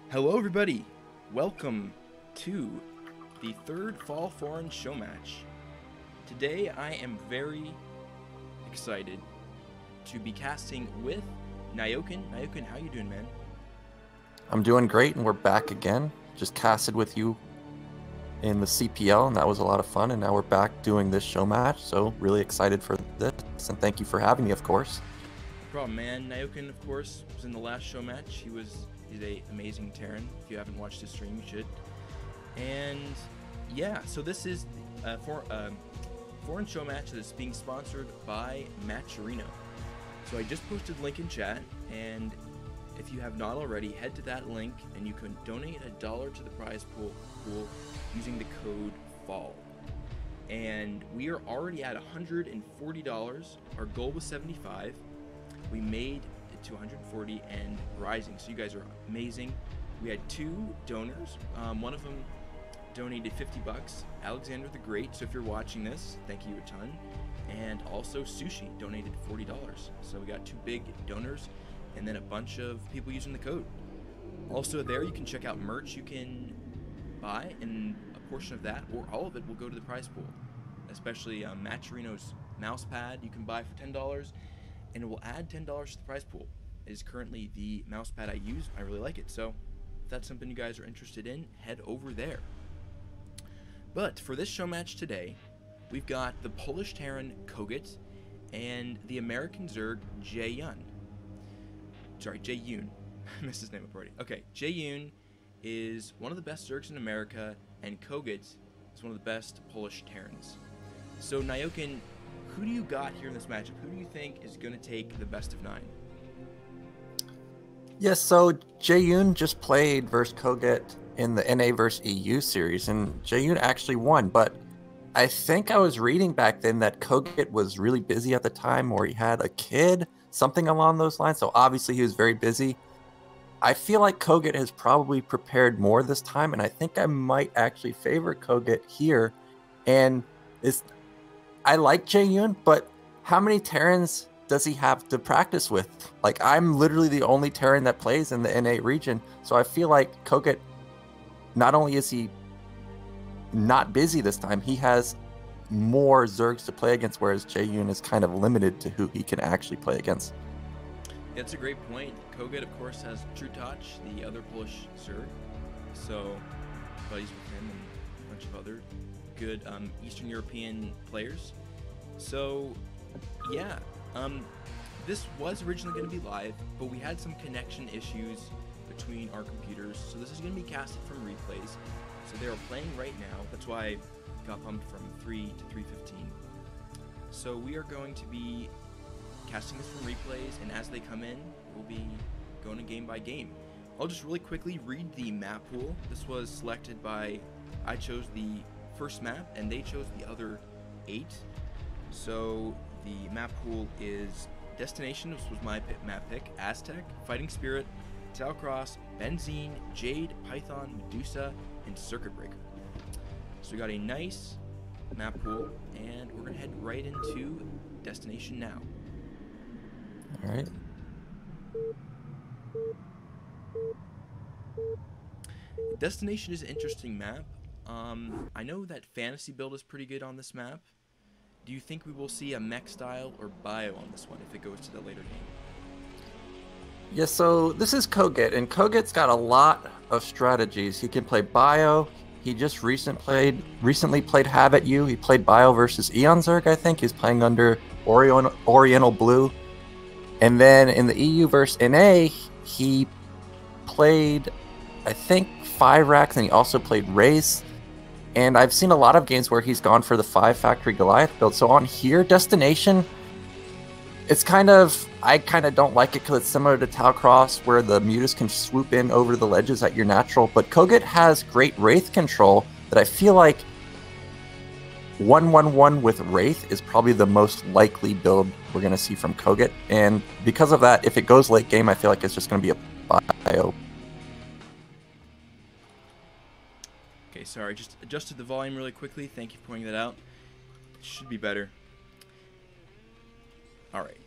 Hello everybody, welcome to the third Fall Foreign show match. Today I am very excited to be casting with Jaeyun. Jaeyun, how you doing, man? I'm doing great, and we're back again. Just casted with you in the CPL, and that was a lot of fun, and now we're back doing this show match, so really excited for this, and thank you for having me, of course. No problem, man. Jaeyun, of course, was in the last show match. He's an amazing Terran. If you haven't watched his stream, you should. And yeah, so this is a foreign show match that is being sponsored by Matcherino. So I just posted a link in chat, and if you have not already, head to that link and you can donate $1 to the prize pool using the code FALL. And we are already at $140. Our goal was 75. We made it to 140 and rising. So you guys are amazing. We had two donors. One of them donated 50 bucks, Alexander the Great. So if you're watching this, thank you a ton. And also Sushi donated $40. So we got two big donors and then a bunch of people using the code. Also there you can check out merch you can buy, and a portion of that or all of it will go to the prize pool. Especially Matcherino's mouse pad you can buy for $10, and it will add $10 to the prize pool. It is currently the mouse pad I use. I really like it, so if that's something you guys are interested in, head over there. But for this show match today, we've got the Polish Terran kogeT and the American Zerg Jaeyun. Sorry, Jaeyun. I missed his name up already. Okay, Jaeyun is one of the best Zergs in America, and kogeT is one of the best Polish Terrans. So, Jaeyun, who do you got here in this matchup? Who do you think is going to take the best of 9? Yes, so Jaeyun just played versus kogeT in the NA versus EU series, and Jaeyun actually won, but I think I was reading back then that kogeT was really busy at the time, or he had a kid, something along those lines, so obviously he was very busy. I feel like kogeT has probably prepared more this time, and I think I might actually favor kogeT here. And I like Jaeyun, but how many Terrans does he have to practice with? Like, I'm literally the only Terran that plays in the NA region, so I feel like kogeT, not only is he not busy this time, he has more Zergs to play against, whereas Jaeyun is kind of limited to who he can actually play against. That's a great point. kogeT, of course, has Trutach, the other Polish Zerg, so buddies with him and a bunch of other good Eastern European players. So yeah, this was originally going to be live, but we had some connection issues between our computers, so this is going to be casted from replays. So they are playing right now. That's why I got bumped from 3 to 3:15. So we are going to be casting this from replays, and as they come in, we'll be going game by game. I'll just really quickly read the map pool. This was selected by, I chose the first map, and they chose the other 8. So the map pool is Destination, this was my map pick, Aztec, Fighting Spirit, Talcross, Benzene, Jade, Python, Medusa, and Circuit Breaker. So we got a nice map pool, and we're gonna head right into Destination now. All right. Destination is an interesting map. I know that Fantasy build is pretty good on this map. Do you think we will see a mech style or bio on this one if it goes to the later game? Yeah, so this is kogeT, and kogeT's got a lot of strategies. He can play bio. He just recently played Have At You. He played bio versus Eon Zerg, I think. He's playing under Oriental Blue. And then in the EU versus NA, he played, I think, 5 racks, and he also played Race. And I've seen a lot of games where he's gone for the 5 Factory Goliath build. So on here, Destination, it's I kind of don't like it because it's similar to Talcross, where the Mutas can swoop in over the ledges at your natural. But kogeT has great Wraith control that I feel like 1-1-1 with Wraith is probably the most likely build we're going to see from kogeT. And because of that, if it goes late game, I feel like it's just going to be a bio. Okay, sorry, just adjusted the volume really quickly. Thank you for pointing that out. It should be better. Alright.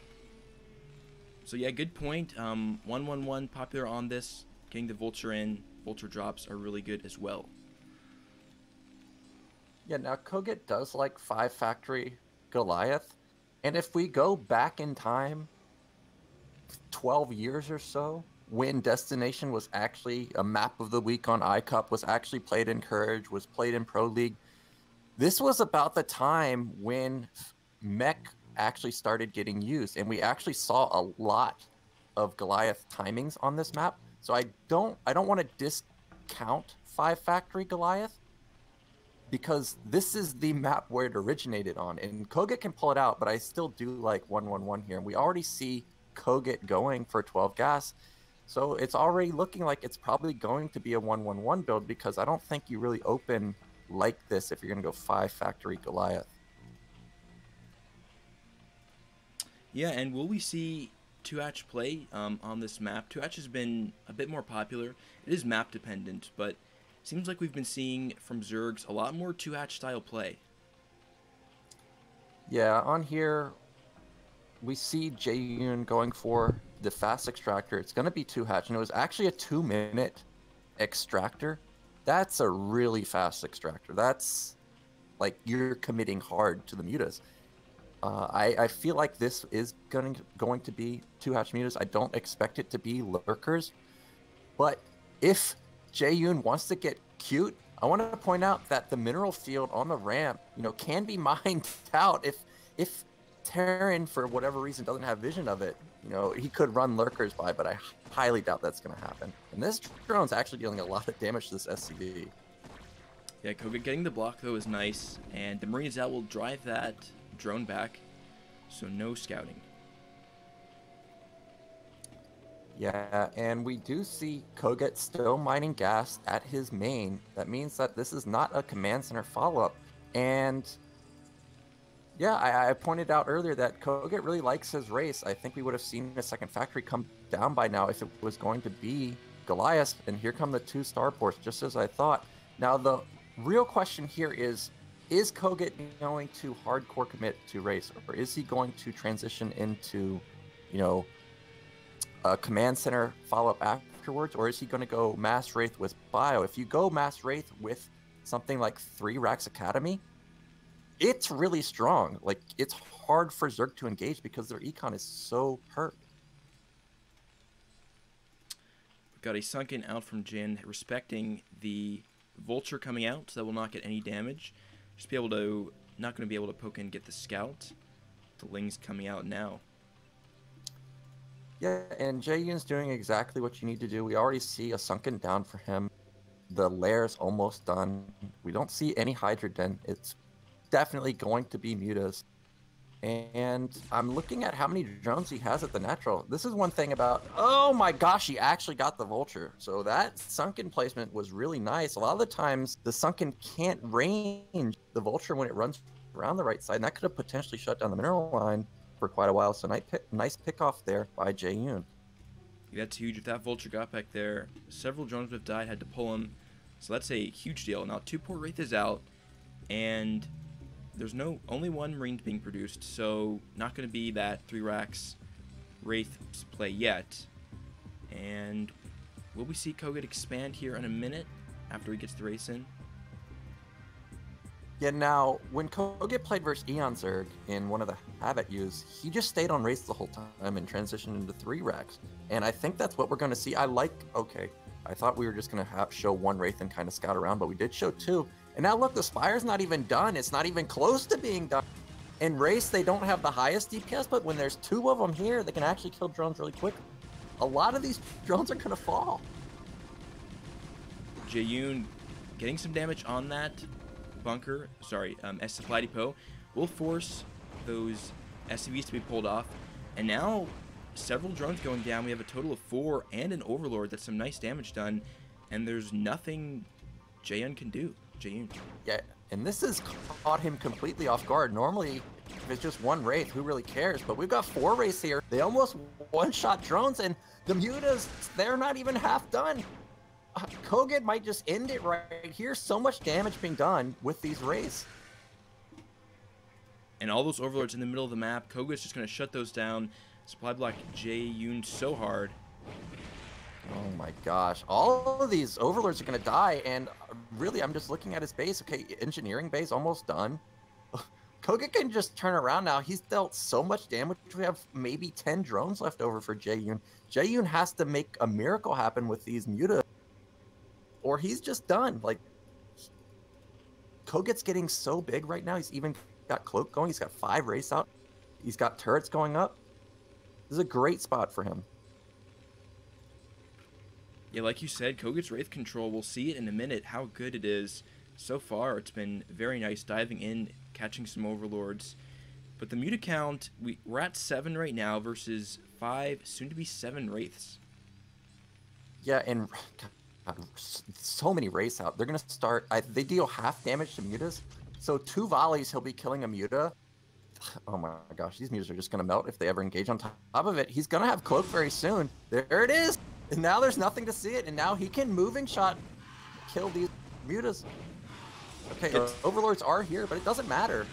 So yeah, good point. 1-1-1 popular on this, getting the Vulture in. vulture drops are really good as well. Yeah, now kogeT does like 5 factory Goliath, and if we go back in time 12 years or so, when Destination was actually a map of the week on iCup, was actually played in Courage, was played in Pro League, this was about the time when mech actually started getting used, and we actually saw a lot of Goliath timings on this map. So I don't want to discount 5 factory Goliath, because this is the map where it originated on, and kogeT can pull it out, but I still do like 111 here, and we already see kogeT going for 12 gas, so it's already looking like it's probably going to be a 111 build, because I don't think you really open like this if you're going to go 5 factory Goliath. Yeah, and will we see 2-hatch play on this map? 2-hatch has been a bit more popular. It is map dependent, but seems like we've been seeing from Zergs a lot more 2-hatch style play. Yeah, on here we see Jaeyun going for the fast extractor. It's going to be 2-hatch, and it was actually a 2-minute extractor. That's a really fast extractor. That's like you're committing hard to the mutas. I feel like this is going to be 2-hatch mutas. I don't expect it to be lurkers, but if Jaeyun wants to get cute, I want to point out that the mineral field on the ramp, can be mined out. If Terran, for whatever reason, doesn't have vision of it, he could run lurkers by, but I highly doubt that's going to happen. And this drone's actually dealing a lot of damage to this SCV. Yeah, kogeT getting the block, though, is nice, and the Marines out will drive that drone back, so no scouting. Yeah, and we do see kogeT still mining gas at his main. That means that this is not a command center follow-up. And yeah, I pointed out earlier that kogeT really likes his race. I think we would have seen a second factory come down by now if it was going to be Goliath. And here come the 2 starports, just as I thought. Now, the real question here is kogeT going to hardcore commit to race, or is he going to transition into, a command center follow-up afterwards, or is he going to go mass wraith with bio? If you go mass wraith with something like 3 Racks Academy, it's really strong. Like, it's hard for Zerg to engage because their econ is so hurt. We've got a sunken out from Jin, respecting the vulture coming out, so that will not get any damage. Just not going to be able to poke in and get the scout. The Ling's coming out now. Yeah, and Jaeyun's doing exactly what you need to do. We already see a sunken down for him. The lair's almost done. We don't see any Hydra Den. It's definitely going to be mutas. And I'm looking at how many drones he has at the natural. This is one thing about, oh my gosh, he actually got the vulture. So that sunken placement was really nice. A lot of the times the sunken can't range the vulture when it runs around the right side, and that could have potentially shut down the mineral line for quite a while. So nice pick off there by Jaeyun. That's huge. If that vulture got back there, several drones would have died, had to pull him. So that's a huge deal. Now 2 port wraith is out, and there's only 1 Marine being produced, so not going to be that 3 racks wraith play yet. And will we see kogeT expand here in a minute after he gets the race in? Yeah, now, when kogeT played versus Eon Zerg in one of the Habit U's, he just stayed on race the whole time and transitioned into 3 racks. And I think that's what we're going to see. I thought we were just going to show 1 wraith and kind of scout around, but we did show 2. And now look, the Spire's not even done. It's not even close to being done. In race, they don't have the highest DPS, but when there's 2 of them here, they can actually kill drones really quick. A lot of these drones are going to fall. Jaeyun getting some damage on that bunker, S supply depot, will force those SCVs to be pulled off. And now several drones going down. We have a total of 4 and an Overlord. That's some nice damage done, and there's nothing Jaeyun can do. Jaeyun. Yeah, and this has caught him completely off guard. Normally, if it's just 1 wraith, who really cares? But we've got 4 wraiths here. They almost one-shot drones, and the mutas, they're not even half done. kogeT might just end it right here. So much damage being done with these wraiths. And all those Overlords in the middle of the map, kogeT's just going to shut those down. Supply block Jaeyun so hard. Oh my gosh. All of these overlords are going to die, and really, I'm just looking at his base. Okay, engineering base almost done. kogeT can just turn around now. He's dealt so much damage. We have maybe 10 drones left over for Jaeyun. Jaeyun has to make a miracle happen with these mutas, or he's just done. Like, kogeT's getting so big right now. He's even got cloak going. He's got 5 race out. He's got turrets going up. This is a great spot for him. Yeah, like you said, kogeT's Wraith control, we'll see it in a minute how good it is. So far, it's been very nice diving in, catching some overlords. But the muta count, we're at 7 right now versus 5, soon to be 7 Wraiths. Yeah, and God, so many race out. They're going to start, they deal half damage to mutas. So 2 volleys, he'll be killing a muta. Oh my gosh, these mutas are just going to melt if they ever engage on top of it. He's going to have cloak very soon. There it is. And now there's nothing to see it. And now he can moving shot kill these mutas. Okay, overlords are here, but it doesn't matter.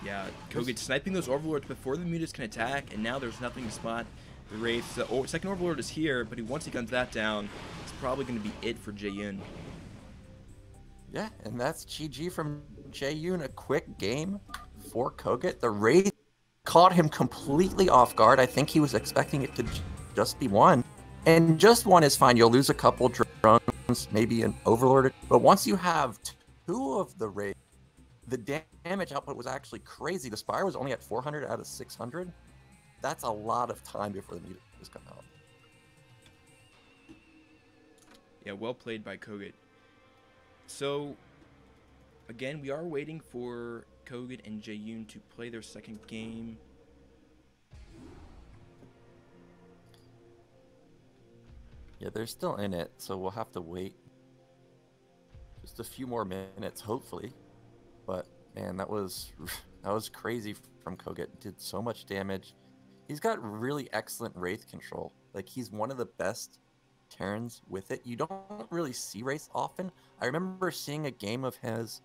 Yeah, kogeT sniping those overlords before the mutas can attack, and now there's nothing to spot the Wraiths. The second overlord is here, but once he guns that down, it's probably going to be it for Jaeyun. Yeah, and that's GG from Jaeyun. A quick game for kogeT. The Wraith caught him completely off guard. I think he was expecting it to just be 1. And just 1 is fine. You'll lose a couple drones, maybe an overlord. But once you have 2 of the Wraith, the damage output was actually crazy. The Spire was only at 400 out of 600. That's a lot of time before the mutas come out. Yeah, well played by kogeT. So, again, we are waiting for kogeT and Jaeyun to play their second game. Yeah, they're still in it, so we'll have to wait just a few more minutes, hopefully. But man, that was crazy from kogeT. Did so much damage. He's got really excellent Wraith control. Like, he's one of the best Terrans with it. You don't really see Wraiths often. I remember seeing a game of his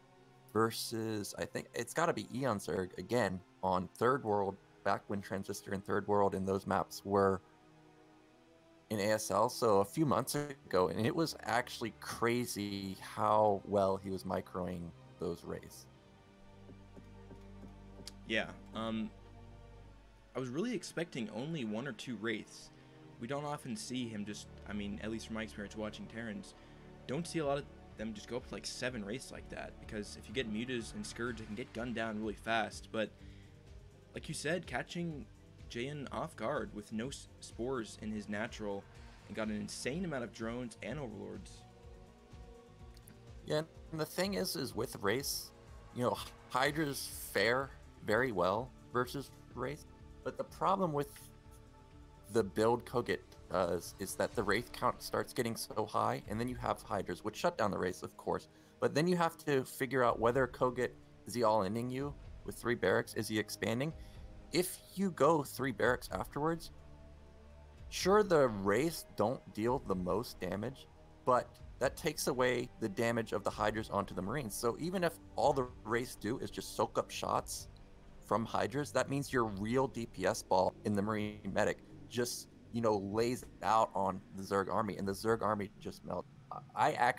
versus, I think it's got to be Eon Zerg again on Third World, back when Transistor and Third World and those maps were in ASL, so a few months ago, and it was actually crazy how well he was microing those Wraiths. Yeah, I was really expecting only 1 or 2 Wraiths. We don't often see him just, I mean, at least from my experience watching Terrans, don't see a lot of them just go up to like 7 Wraiths like that, because if you get mutas and Scourge, it can get gunned down really fast. But like you said, catching Jaeyun off guard with no spores in his natural, and got an insane amount of drones and overlords. Yeah, and the thing is with Wraiths, you know, Hydras fare very well versus Wraith, but the problem with the build kogeT does is that the Wraith count starts getting so high, and then you have Hydras, which shut down the Wraiths, of course, but then you have to figure out whether kogeT, is he all-inning you with 3 barracks? Is he expanding? If you go 3 barracks afterwards, sure, the Wraiths don't deal the most damage, but that takes away the damage of the Hydras onto the Marines. So even if all the Wraiths do is just soak up shots from Hydras, that means your real DPS ball in the Marine Medic just, you know, lays out on the Zerg army, and the Zerg army just melts. I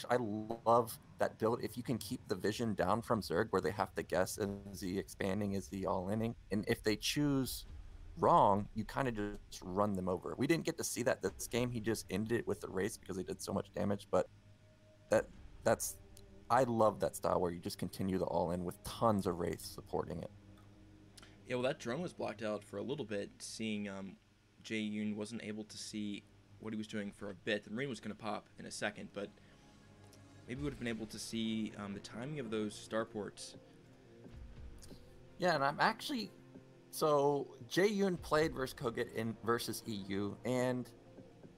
love that build. If you can keep the vision down from Zerg, where they have to guess, is he expanding, is he all-inning, and if they choose wrong, you kind of just run them over. We didn't get to see that this game. He just ended it with the race because they did so much damage, but that's I love that style where you just continue the all-in with tons of Wraiths supporting it. Yeah, well, that drone was blocked out for a little bit, seeing Jaeyun wasn't able to see what he was doing for a bit. The Marine was going to pop in a second, but maybe we would have been able to see the timing of those starports. Yeah, and I'm actually... So, Jaeyun played versus kogeT versus EU, and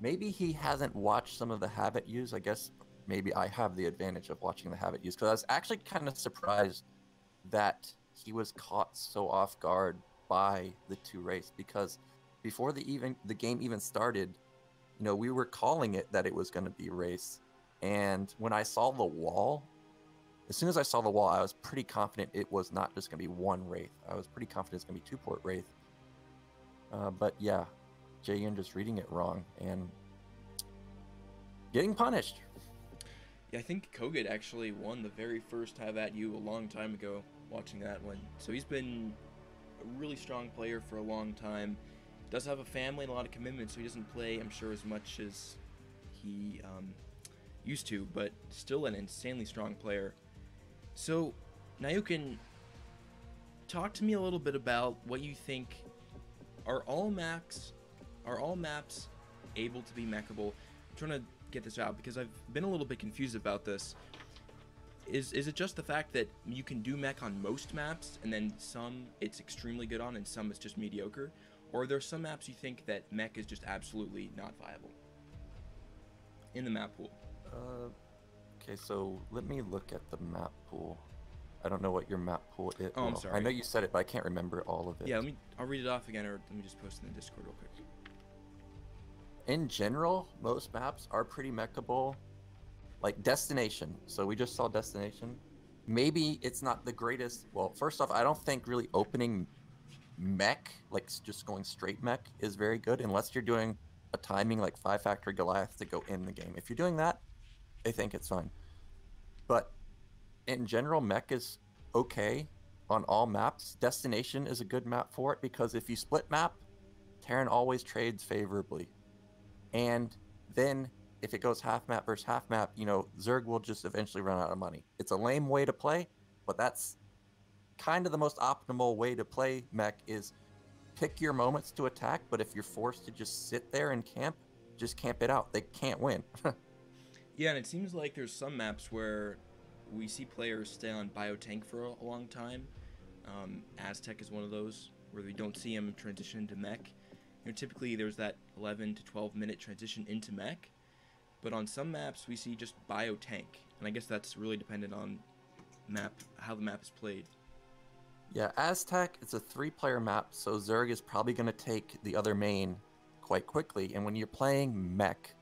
maybe he hasn't watched some of the Habit use. I guess maybe I have the advantage of watching the Habit use, because I was actually kind of surprised that he was caught so off guard by the 2 Wraiths, because before the game even started, you know, we were calling it that it was going to be Wraiths, and when I saw the wall, as soon as I saw the wall, I was pretty confident it was not just going to be 1 Wraith. I was pretty confident it's going to be 2 port Wraith. But yeah, Jaeyun just reading it wrong and getting punished. Yeah, I think kogeT actually won the very first Have At You a long time ago, watching that one. So he's been a really strong player for a long time. Does have a family and a lot of commitments, so he doesn't play, I'm sure, as much as he used to, but still an insanely strong player. So, now you can talk to me a little bit about what you think. Are all maps able to be mechable? I'm trying to get this out because I've been a little bit confused about this. Is it just the fact that you can do mech on most maps and then some it's extremely good on and some it's just mediocre? Or are there some maps you think that mech is just absolutely not viable in the map pool? Okay, so let me look at the map pool. I don't know what your map pool is. Oh, I'm sorry. I know you said it, but I can't remember all of it. Yeah, I'll read it off again, or let me just post it in the Discord real quick. In general, most maps are pretty mechable. Like Destination. So we just saw Destination. Maybe it's not the greatest. Well, first off, I don't think really opening mech, like just going straight mech, is very good unless you're doing a timing like 5 Factory Goliath to go in the game. If you're doing that, I think it's fine. But in general, mech is okay on all maps. Destination is a good map for it because if you split map, Terran always trades favorably. And then if it goes half map versus half map, you know, Zerg will just eventually run out of money. It's a lame way to play, but that's kind of the most optimal way to play mech is pick your moments to attack, but if you're forced to just sit there and camp, just camp it out. They can't win. Yeah, and it seems like there's some maps where we see players stay on Biotank for a long time. Aztec is one of those where we don't see him transition into mech. You know, typically there's that 11 to 12 minute transition into mech, but on some maps we see just Biotank, and I guess that's really dependent on how the map is played. Yeah, Aztec, it's a 3-player map, so Zerg is probably going to take the other main quite quickly, and when you're playing mech,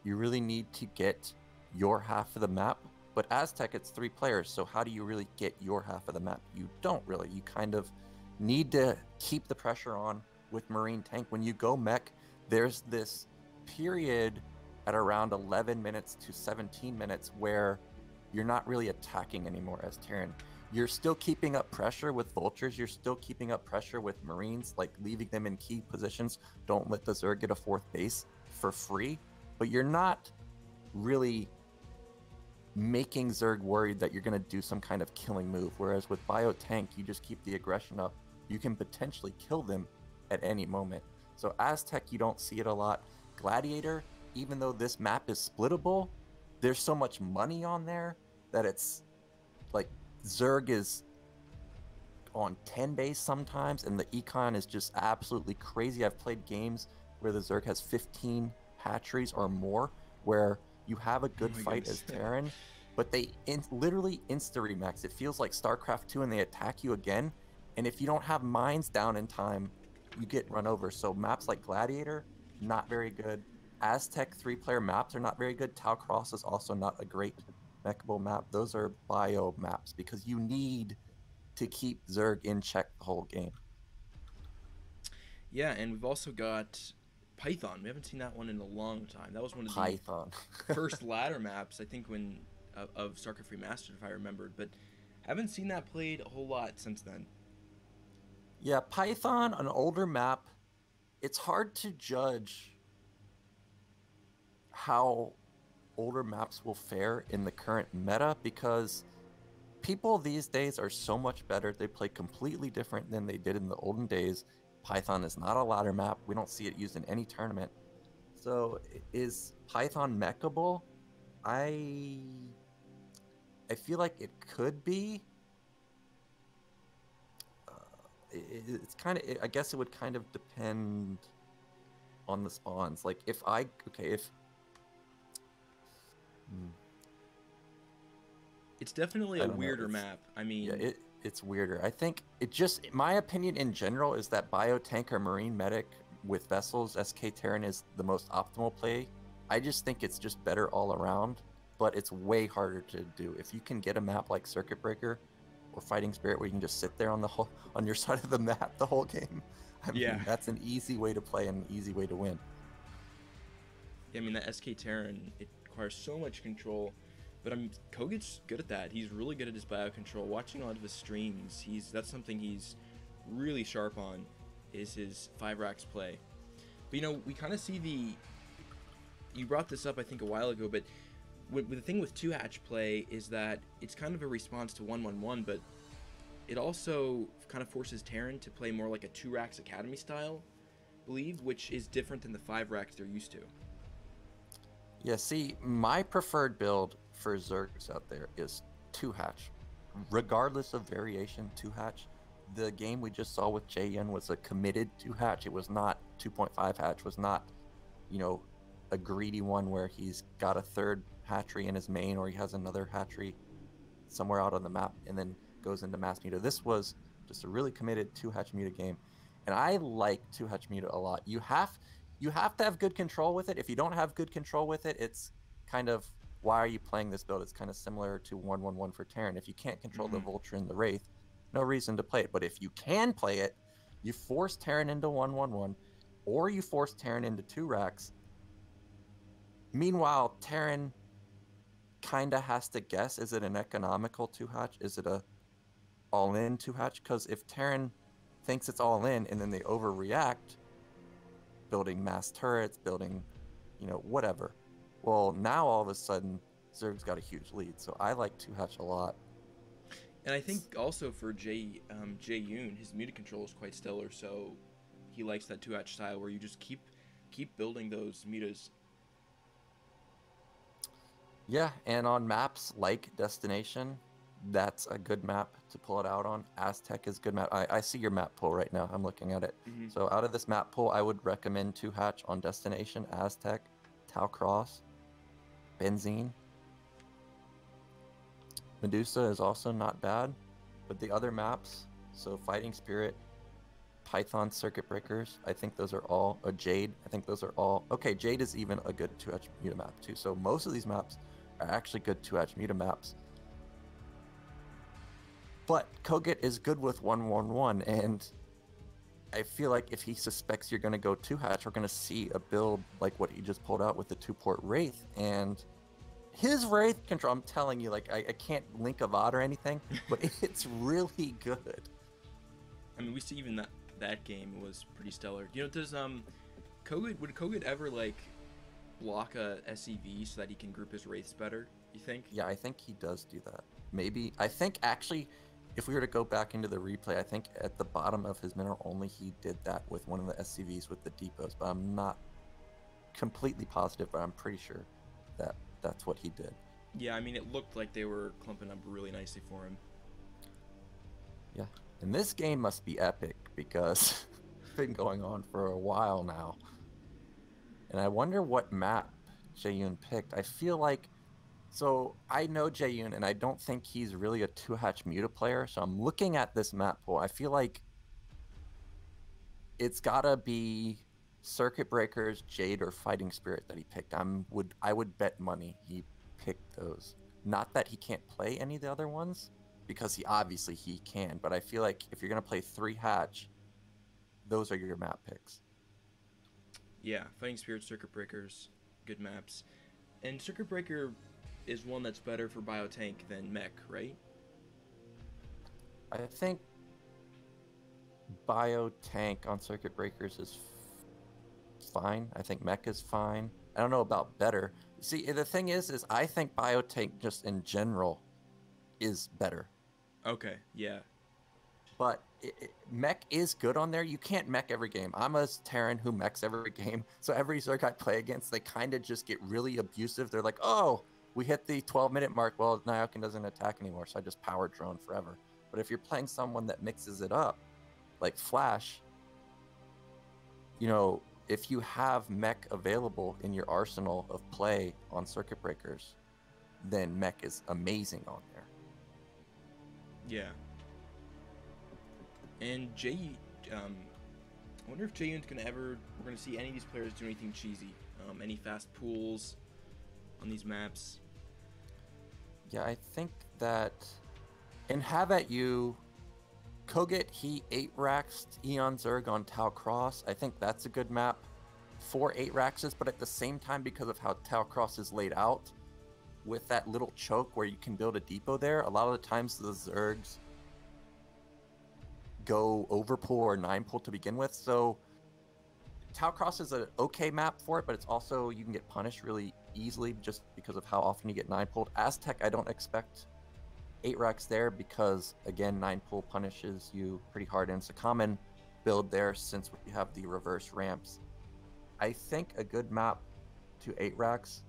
you really need to get your half of the map. But Aztec, it's 3 players, so how do you really get your half of the map? You don't really. You kind of need to keep the pressure on with Marine Tank. When you go mech, there's this period at around 11 minutes to 17 minutes where you're not really attacking anymore as Terran. You're still keeping up pressure with Vultures. You're still keeping up pressure with Marines, like leaving them in key positions. Don't let the Zerg get a 4th base for free. But you're not really making Zerg worried that you're going to do some kind of killing move. Whereas with Biotank, you just keep the aggression up. You can potentially kill them at any moment. So Aztec, you don't see it a lot. Gladiator, even though this map is splittable, there's so much money on there that it's like Zerg is on 10 base sometimes, and the econ is just absolutely crazy. I've played games where the Zerg has 15 hatcheries or more, where you have a good fight as Terran, but they literally insta-remax. It feels like StarCraft 2 and they attack you again, and if you don't have mines down in time, you get run over. So maps like Gladiator, not very good. Aztec 3-player maps are not very good. Tau Cross is also not a great mechable map. Those are bio maps because you need to keep Zerg in check the whole game. Yeah, and we've also got Python. We haven't seen that one in a long time. That was one of Python. the first ladder maps, I think, of StarCraft Remastered, if I remembered, but haven't seen that played a whole lot since then. Yeah, Python, an older map, it's hard to judge how older maps will fare in the current meta because people these days are so much better. They play completely different than they did in the olden days. Python is not a ladder map. We don't see it used in any tournament. So is Python mechable? I feel like it could be. It's kind of, I guess it would kind of depend on the spawns. Like if it's definitely a weirder map. I mean, yeah, it's weirder. I think it just, my opinion in general is that Biotank or Marine Medic with Vessels, SK Terran is the most optimal play. I just think it's just better all around, but it's way harder to do. If you can get a map like Circuit Breaker or Fighting Spirit where you can just sit there on your side of the map the whole game, I Yeah. mean, that's an easy way to play and an easy way to win. I mean, that SK Terran, it requires so much control, but kogeT's good at that. He's really good at his bio control. Watching a lot of his streams, that's something he's really sharp on, is his 5 racks play. But we kind of see you brought this up I think a while ago, but the thing with 2-hatch play is that it's kind of a response to 1-1-1, but it also kind of forces Terran to play more like a 2 racks academy style, I believe, which is different than the 5 racks they're used to. Yeah, see, my preferred build for Zergs out there is 2-hatch. Regardless of variation, 2-hatch. The game we just saw with Jaeyun was a committed 2-hatch. It was not 2.5-hatch, was not, a greedy one where he's got a 3rd hatchery in his main or he has another hatchery somewhere out on the map and then goes into mass muta. This was just a really committed 2-hatch muta game. And I like 2-hatch muta a lot. You have to have good control with it. If you don't have good control with it, it's kind of, why are you playing this build? It's kind of similar to 1-1-1 for Terran. If you can't control the Vulture and the Wraith, no reason to play it. But if you can play it, you force Terran into 1-1-1, or you force Terran into 2 racks. Meanwhile, Terran kind of has to guess, is it an economical 2-hatch? Is it a all-in 2-hatch? Because if Terran thinks it's all-in and then they overreact, building mass turrets, building, whatever. Well, now all of a sudden, Zerg's got a huge lead. So I like 2-hatch a lot. And I think also for Jaeyun, his muta control is quite stellar. So he likes that 2-hatch style where you just keep building those mutas. Yeah, and on maps like Destination, that's a good map to pull it out on. Aztec is a good map. I see your map pool right now. I'm looking at it. So out of this map pool, I would recommend 2-hatch on Destination, Aztec, Tau Cross, Benzene. Medusa is also not bad, but the other maps, so Fighting Spirit, Python, Circuit Breakers, I think those are all, Jade, I think those are all, okay, Jade is even a good 2-hatch muta map too. So most of these maps are actually good 2-hatch muta maps. But kogeT is good with 1-1-1, and I feel like if he suspects you're going to go 2-hatch, we're going to see a build like what he just pulled out with the 2-port Wraith. And his Wraith control, I'm telling you, like, I can't link a VOD or anything, but it's really good. I mean, we see even that game was pretty stellar. Does would kogeT ever, like, block a SCV so that he can group his Wraiths better, you think? Yeah, I think he does do that. Maybe, I think actually, if we were to go back into the replay, I think at the bottom of his mineral only, he did that with one of the SCVs with the depots, but I'm not completely positive, but I'm pretty sure that that's what he did. Yeah, I mean, it looked like they were clumping up really nicely for him. Yeah, and this game must be epic because it's been going on for a while now. And I wonder what map Jaeyun picked. I feel like, so I know Jaeyun, and I don't think he's really a 2-hatch muta player. So I'm looking at this map pool. I feel like it's gotta be Circuit Breakers, Jade, or Fighting Spirit that he picked. I would bet money he picked those. Not that he can't play any of the other ones, because he can. But I feel like if you're gonna play 3-hatch, those are your map picks. Yeah, Fighting Spirit, Circuit Breakers, good maps. And Circuit Breaker is one that's better for Biotank than Mech, right? I think Biotank on Circuit Breakers is fine. I think Mech is fine. I don't know about better. See, the thing is I think Biotank just in general is better. Okay, yeah. But Mech is good on there. You can't Mech every game. I'm a Terran who mechs every game. So every Zerg I play against, they kind of just get really abusive. They're like, oh, we hit the 12-minute mark. Well, Nyokin doesn't attack anymore, so I just power drone forever. But if you're playing someone that mixes it up, like Flash, if you have Mech available in your arsenal of play on Circuit Breakers, then Mech is amazing on there. Yeah. And I wonder if Jaeyun's we're gonna see any of these players do anything cheesy. Any fast pools on these maps. Yeah, I think that in Have At You, kogeT, he 8-raxed Eon Zerg on Tau Cross. I think that's a good map for 8-raxes, but at the same time, because of how Tau Cross is laid out, with that little choke where you can build a depot there, a lot of the times the Zergs go overpull or 9-pull to begin with. So Tau Cross is an okay map for it, but it's also, you can get punished really easily just because of how often you get 9-pulled. Aztec, I don't expect 8-rax there because, again, 9-pull punishes you pretty hard, and it's a common build there since we have the reverse ramps. I think a good map to 8-rax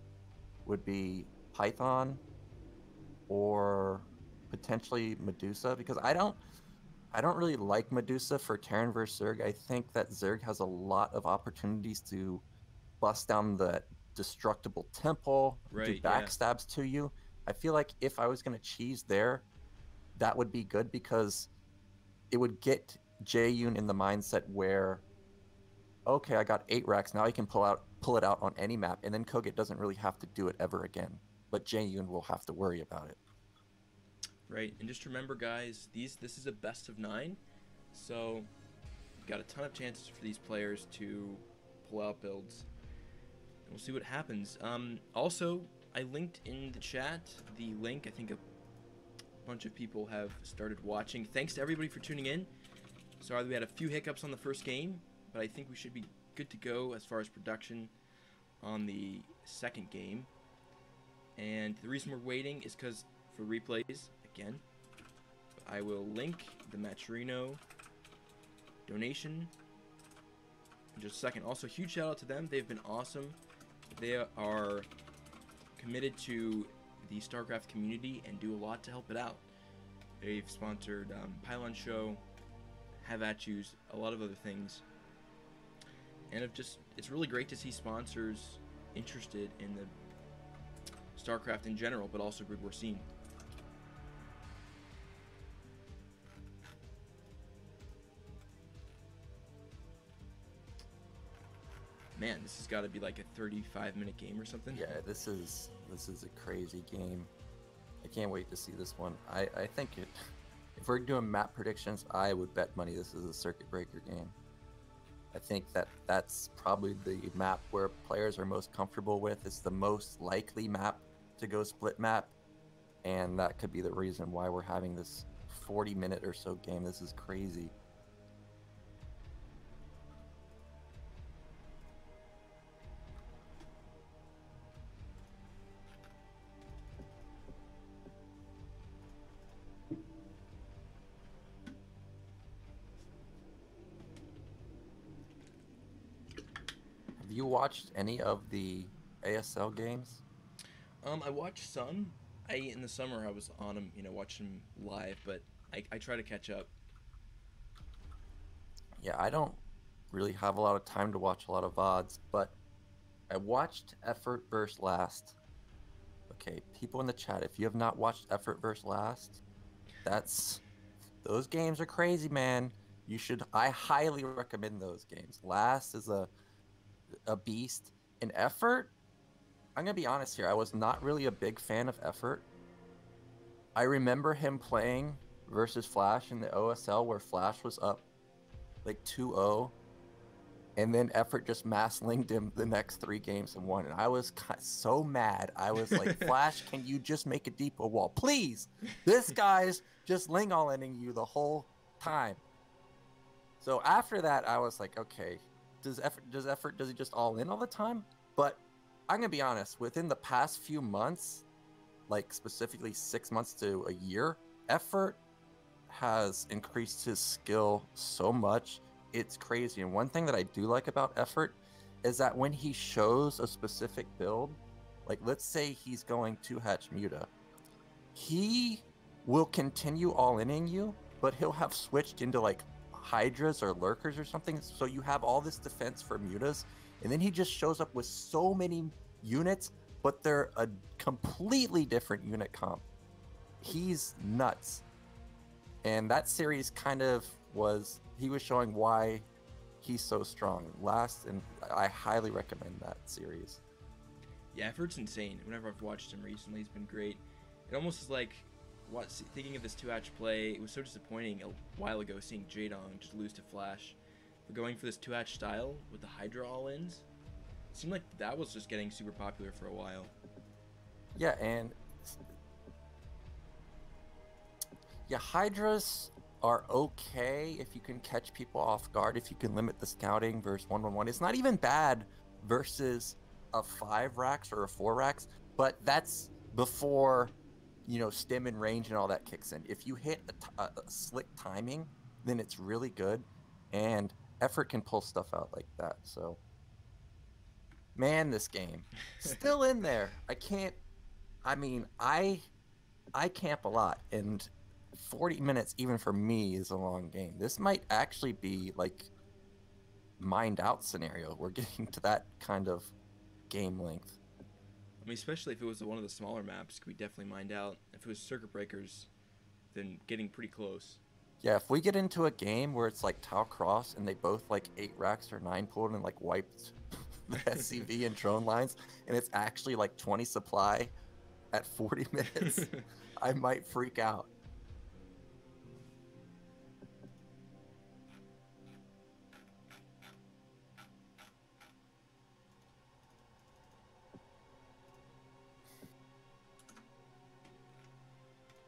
would be Python or potentially Medusa, because I don't really like Medusa for Terran versus Zerg. I think that Zerg has a lot of opportunities to bust down the destructible temple, do backstabs to you. I feel like if I was going to cheese there, that would be good because it would get Jaeyun in the mindset where, okay, I got 8-rax, now I can pull it out on any map, and then kogeT doesn't really have to do it ever again. But Jaeyun will have to worry about it. Right, and just remember, guys, this is a best of 9, so you've got a ton of chances for these players to pull out builds. And we'll see what happens. Also, I linked in the chat the link. I think a bunch of people have started watching. Thanks to everybody for tuning in. Sorry that we had a few hiccups on the first game, but I think we should be good to go as far as production on the second game. And the reason we're waiting is because for replays, again, I will link the Maturino donation in just a second. Also, huge shout out to them. They've been awesome. They are committed to the StarCraft community and do a lot to help it out. They've sponsored Pylon Show, Have At You's, a lot of other things. And it's really great to see sponsors interested in the StarCraft in general, but also Grid War scene. Man, this has got to be like a 35-minute game or something. Yeah, this is a crazy game. I can't wait to see this one. I think if we're doing map predictions, I would bet money this is a circuit breaker game. I think that's probably the map where players are most comfortable with. It's the most likely map to go split map, and that could be the reason why we're having this 40-minute or so game. This is crazy. Have you watched any of the ASL games? I watched some. In the summer I was on them, watching them live, but I try to catch up. Yeah, I don't really have a lot of time to watch a lot of VODs, but I watched Effort vs. Last. Okay, people in the chat, if you have not watched Effort vs. Last, those games are crazy, man. I highly recommend those games. Last is a beast. In Effort, I'm gonna be honest here, I was not really a big fan of Effort. I remember him playing versus Flash in the OSL where Flash was up like 2-0, and then Effort just mass linked him the next 3 games and won. And I was so mad. I was like, Flash, can you just make a depot wall, please? This guy's just ling all ending you the whole time. So after that, I was like, okay, does he just all in all the time? But I'm gonna be honest, within the past few months, like specifically 6 months to a year, Effort has increased his skill so much. It's crazy. And one thing that I do like about Effort is that when he shows a specific build, like let's say he's going to hatch Muta, he will continue all-inning you, but he'll have switched into like Hydras or Lurkers or something, so you have all this defense for Mutas, and then he just shows up with so many units, but they're a completely different unit comp. He's nuts. And that series kind of he was showing why he's so strong. Last, and I highly recommend that series. Yeah, Effort's insane. Whenever I've watched him recently, he's been great. It almost is like thinking of this 2-hatch play, it was so disappointing a while ago seeing Jaeyun just lose to Flash. We're going for this 2-hatch style with the Hydra all-ins. It seemed like that was just getting super popular for a while. Yeah, and yeah, Hydras are okay if you can catch people off guard, if you can limit the scouting versus 1-1-1. It's not even bad versus a 5 racks or a 4 racks, but that's before, you know, stim and range and all that kicks in. If you hit a slick timing, then it's really good, and effort can pull stuff out like that. So, man, this game still in there. I camp a lot, and 40 minutes even for me is a long game. This might actually be like mined out scenario. We're getting to that kind of game length. I mean, especially if it was one of the smaller maps, we definitely mined out. If it was circuit breakers, then getting pretty close. Yeah, if we get into a game where it's like Tau Cross and they both like 8 racks or 9 pulled and like wiped the SCV and drone lines, and it's actually like 20 supply at 40 minutes, I might freak out.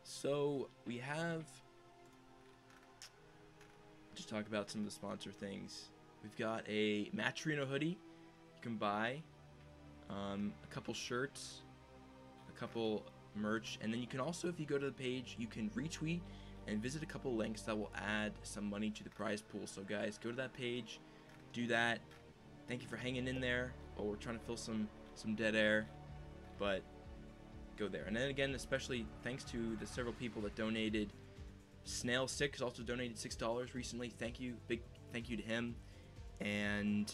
So we have, just talk about some of the sponsor things. We've got a Matcherino hoodie you can buy, a couple shirts, a couple merch, and then you can also, if you go to the page, you can retweet and visit a couple links that will add some money to the prize pool. So guys, go to that page, do that. Thank you for hanging in there while we're trying to fill some dead air, but go there. And then again, especially thanks to the several people that donated. Snail6 also donated $6 recently. Thank you, big thank you to him. And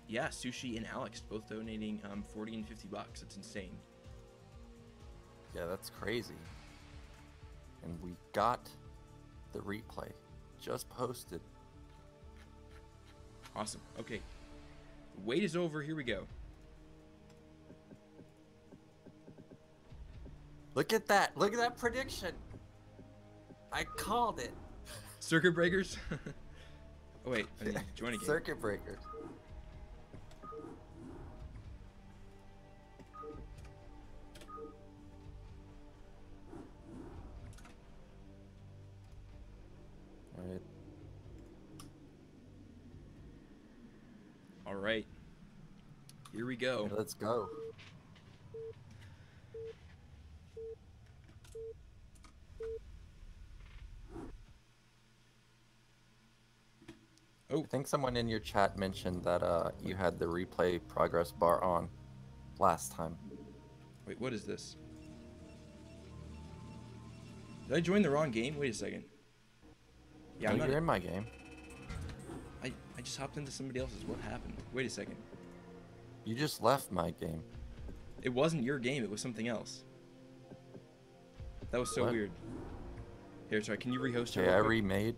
yeah, Sushi and Alex both donating 40 and $50. That's insane. Yeah, that's crazy. And we got the replay just posted. Awesome. Okay, the wait is over. Here we go. Look at that. Look at that prediction. I called it. Circuit breakers. Oh wait, I need to join a game. Circuit breakers. All right. All right. Here we go. Let's go. Oh, I think someone in your chat mentioned that you had the replay progress bar on last time. wait, what is this? Did I join the wrong game? Wait a second. Yeah, No, you're in my game. I just hopped into somebody else's. What happened? Wait a second. You just left my game. It wasn't your game. It was something else. That was so What? weird. Here, sorry. Can you rehost it? Okay, I real quick? remade.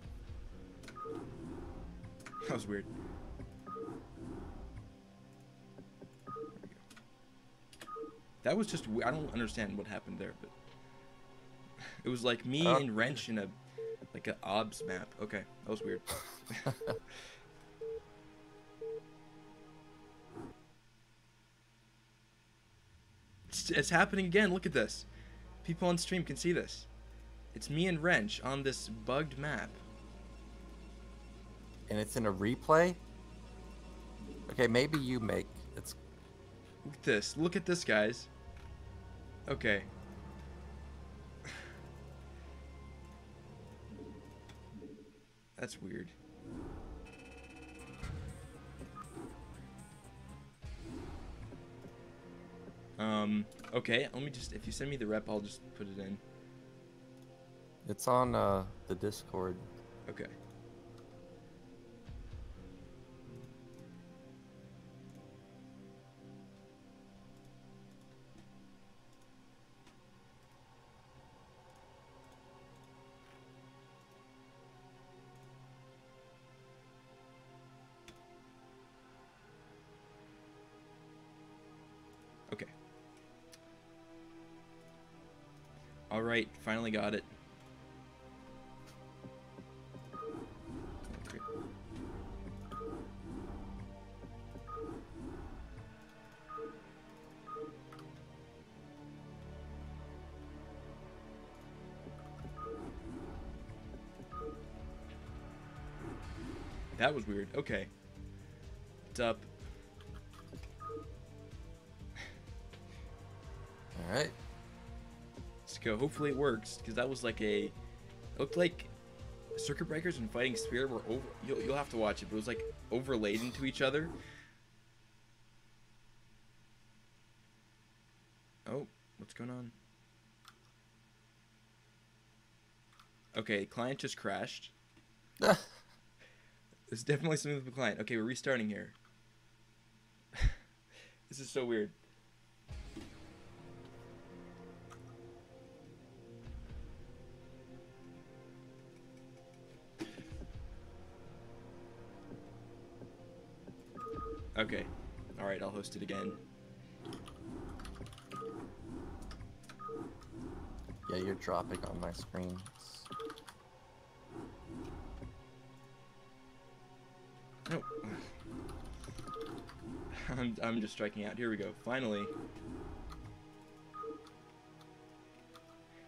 That was weird. That was just. I don't understand what happened there, but it was like me and Wrench in a OBS map. Okay, that was weird. It's happening again. Look at this. People on stream can see this. It's me and Wrench on this bugged map. And it's in a replay? Okay, maybe you make it's Look at this. Look at this, guys. Okay. That's weird. Okay, let me just, if you send me the rep, I'll just put it in. it's on the Discord. Okay. Okay. All right, finally got it. Okay. That was weird. Okay. It's up. All right. Let's go. Hopefully it works, because that was like a... It looked like Circuit Breakers and Fighting Spirit were over... You'll have to watch it, but it was like overlaid into each other. Oh, what's going on? Okay, client just crashed. There's definitely something with the client. Okay, we're restarting here. This is so weird. Okay. Alright, I'll host it again. Yeah, you're dropping on my screen. Oh. I'm just striking out. Here we go. Finally.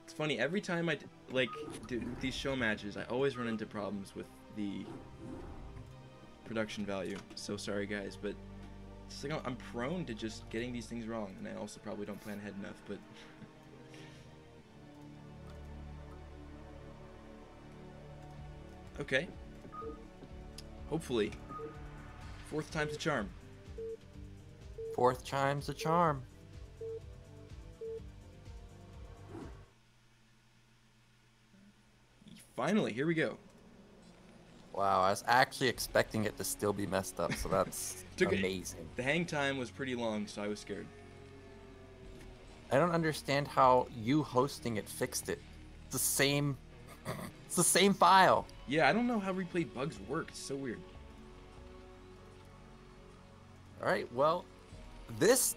It's funny, every time I do these show matches, I always run into problems with the production value. So sorry guys, but it's like I'm prone to just getting these things wrong, and I also probably don't plan ahead enough, but okay. Hopefully. Fourth time's a charm. Fourth time's a charm. Finally, here we go. Wow, I was actually expecting it to still be messed up, so that's amazing. The hang time was pretty long, so I was scared. I don't understand how you hosting it fixed it. It's the same. It's the same file. Yeah, I don't know how replay bugs work. It's so weird. All right, well, this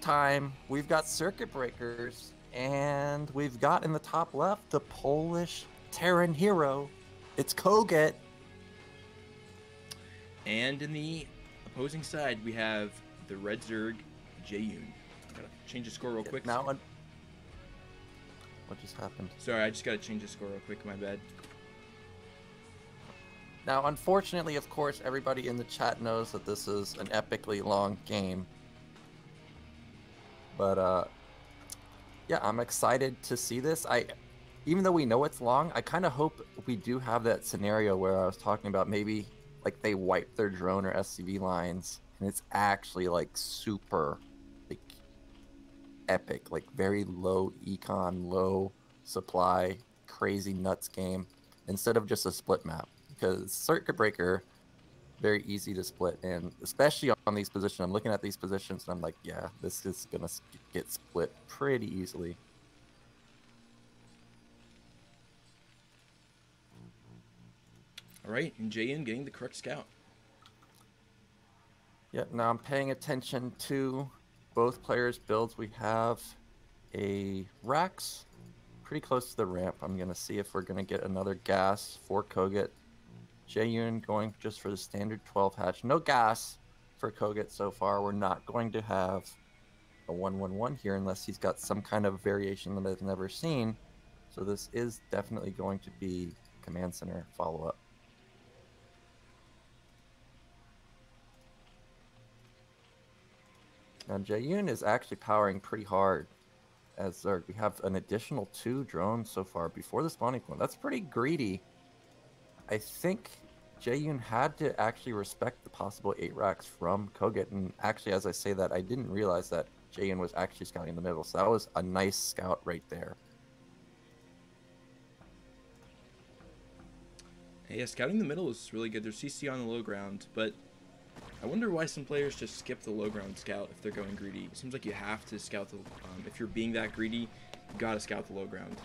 time we've got Circuit Breakers, and we've got in the top left the Polish Terran hero. It's kogeT. And in the opposing side, we have the Red Zerg Jaeyun. Gotta change the score real quick. Now, what just happened? Sorry, I just gotta change the score real quick. My bad. Now, unfortunately, of course, everybody in the chat knows that this is an epically long game. But, yeah, I'm excited to see this. Even though we know it's long, I kind of hope we do have that scenario where I was talking about maybe, like, they wipe their drone or SCV lines, and it's actually, like, super, like, epic. Like, very low econ, low supply, crazy nuts game, instead of just a split map. Because Circuit Breaker, very easy to split, and especially on these positions, I'm looking at these positions and I'm like, yeah, this is gonna get split pretty easily. All right, and Jaeyun getting the correct scout. Yeah, now I'm paying attention to both players' builds. We have a Rax pretty close to the ramp. I'm gonna see if we're gonna get another gas for kogeT. Jaeyun going just for the standard 12 hatch. No gas for kogeT so far. We're not going to have a 1-1-1 here unless he's got some kind of variation that I've never seen. So this is definitely going to be command center follow-up. Now Jaeyun is actually powering pretty hard as we have an additional 2 drones so far before the spawning point. That's pretty greedy. I think Jaeyun had to actually respect the possible 8 racks from kogeT, and actually, as I say that, I didn't realize that Jaeyun was actually scouting in the middle, so that was a nice scout right there. Yeah, scouting the middle is really good. There's CC on the low ground, but I wonder why some players just skip the low ground scout if they're going greedy. It seems like you have to scout the... if you're being that greedy, you gotta scout the low ground.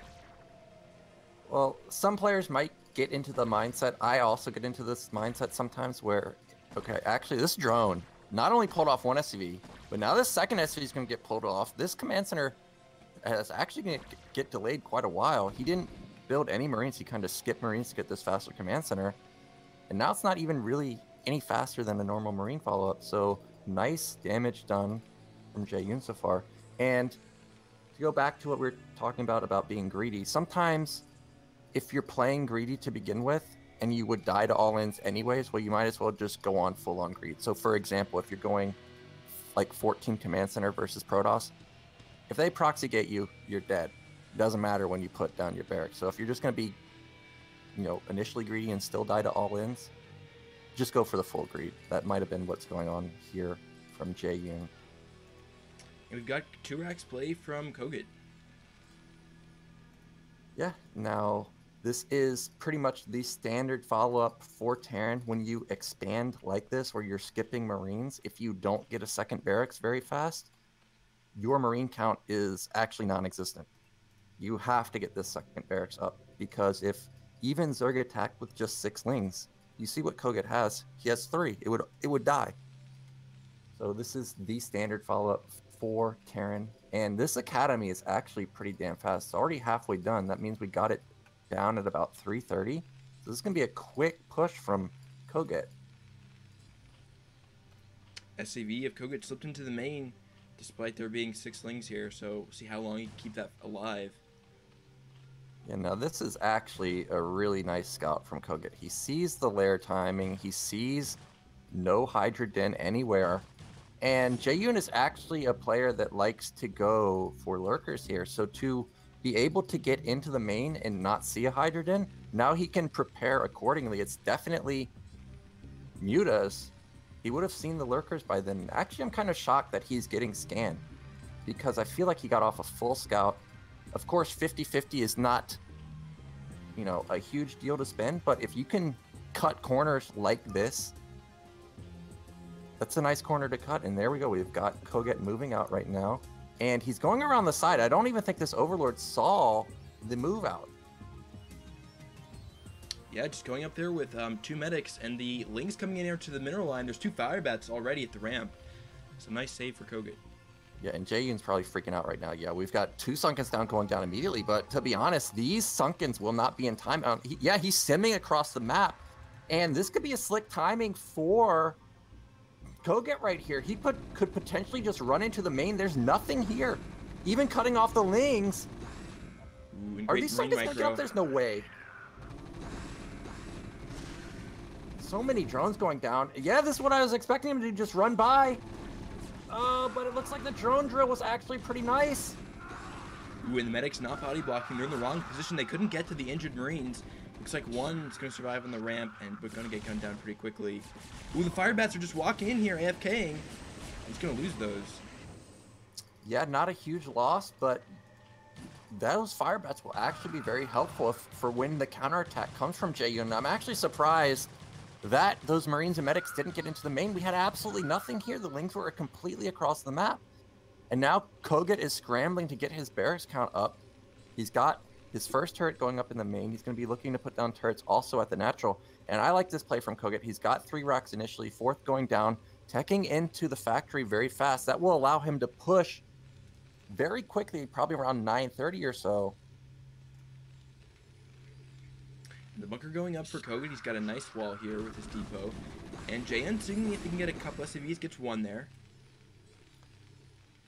Well, some players might get into the mindset. I also get into this mindset sometimes where, okay, actually this drone not only pulled off one SCV, but now this second SCV is going to get pulled off. This command center is actually going to get delayed quite a while. He didn't build any Marines. He kind of skipped Marines to get this faster command center. And now it's not even really any faster than a normal Marine follow-up. So nice damage done from Jaeyun so far. And to go back to what we were talking about being greedy, sometimes if you're playing greedy to begin with and you would die to all-ins anyways, well, you might as well just go on full-on greed. So for example, if you're going like 14 command center versus Protoss, if they proxy gate you, you're dead. It doesn't matter when you put down your barracks. So if you're just going to be, you know, initially greedy and still die to all-ins, just go for the full greed. That might have been what's going on here from Jaeyun. And we've got 2 racks play from kogeT. Yeah, now this is pretty much the standard follow-up for Terran when you expand like this, where you're skipping Marines. If you don't get a second barracks very fast, your Marine count is actually non-existent. You have to get this second barracks up, because if even Zerg attacked with just 6 lings, you see what kogeT has. He has 3. It would die. So this is the standard follow-up for Terran. And this academy is actually pretty damn fast. It's already halfway done. That means we got it down at about 3:30. So this is going to be a quick push from kogeT. SAV of kogeT slipped into the main, despite there being 6 lings here. So we'll see how long you can keep that alive. Yeah, now this is actually a really nice scout from kogeT. He sees the lair timing. He sees no Hydra Den anywhere. And Jaeyun is actually a player that likes to go for lurkers here. So to be able to get into the main and not see a Hydra Den, now he can prepare accordingly. It's definitely mutas. He would have seen the lurkers by then. Actually, I'm kind of shocked that he's getting scanned, because I feel like he got off a full scout. Of course, 50-50 is not, you know, a huge deal to spend, but if you can cut corners like this, that's a nice corner to cut. And there we go. We've got kogeT moving out right now, and he's going around the side. I don't even think this Overlord saw the move out. Yeah, just going up there with 2 medics, and the lings coming in here to the mineral line. There's 2 fire bats already at the ramp. So nice save for kogeT. Yeah, and Jaeyun's probably freaking out right now. Yeah, we've got 2 Sunkens down going down immediately, but to be honest, these Sunkens will not be in time. He's simming across the map, and this could be a slick timing for kogeT right here. He could potentially just run into the main. There's nothing here. Even cutting off the lings. Ooh, Are these Sunkens going to get up? There's no way. So many drones going down. Yeah, this is what I was expecting him to just run by. But it looks like the drone drill was actually pretty nice. Ooh, and the medic's not body blocking. They're in the wrong position. They couldn't get to the injured Marines. Looks like one's going to survive on the ramp, and we're going to get gunned down pretty quickly. Ooh, the fire bats are just walking in here, AFKing. He's going to lose those. Yeah, not a huge loss, but those fire bats will actually be very helpful for when the counterattack comes from Jaeyun. I'm actually surprised that those Marines and medics didn't get into the main. We had absolutely nothing here. The lings were completely across the map. And now kogeT is scrambling to get his barracks count up. He's got his first turret going up in the main. He's going to be looking to put down turrets also at the natural. And I like this play from kogeT. He's got 3 racks initially, 4th going down, teching into the factory very fast. That will allow him to push very quickly, probably around 9:30 or so. The bunker going up for kogeT. He's got a nice wall here with his depot. And Jaeyun seeing if he can get a couple SCVs, gets 1 there.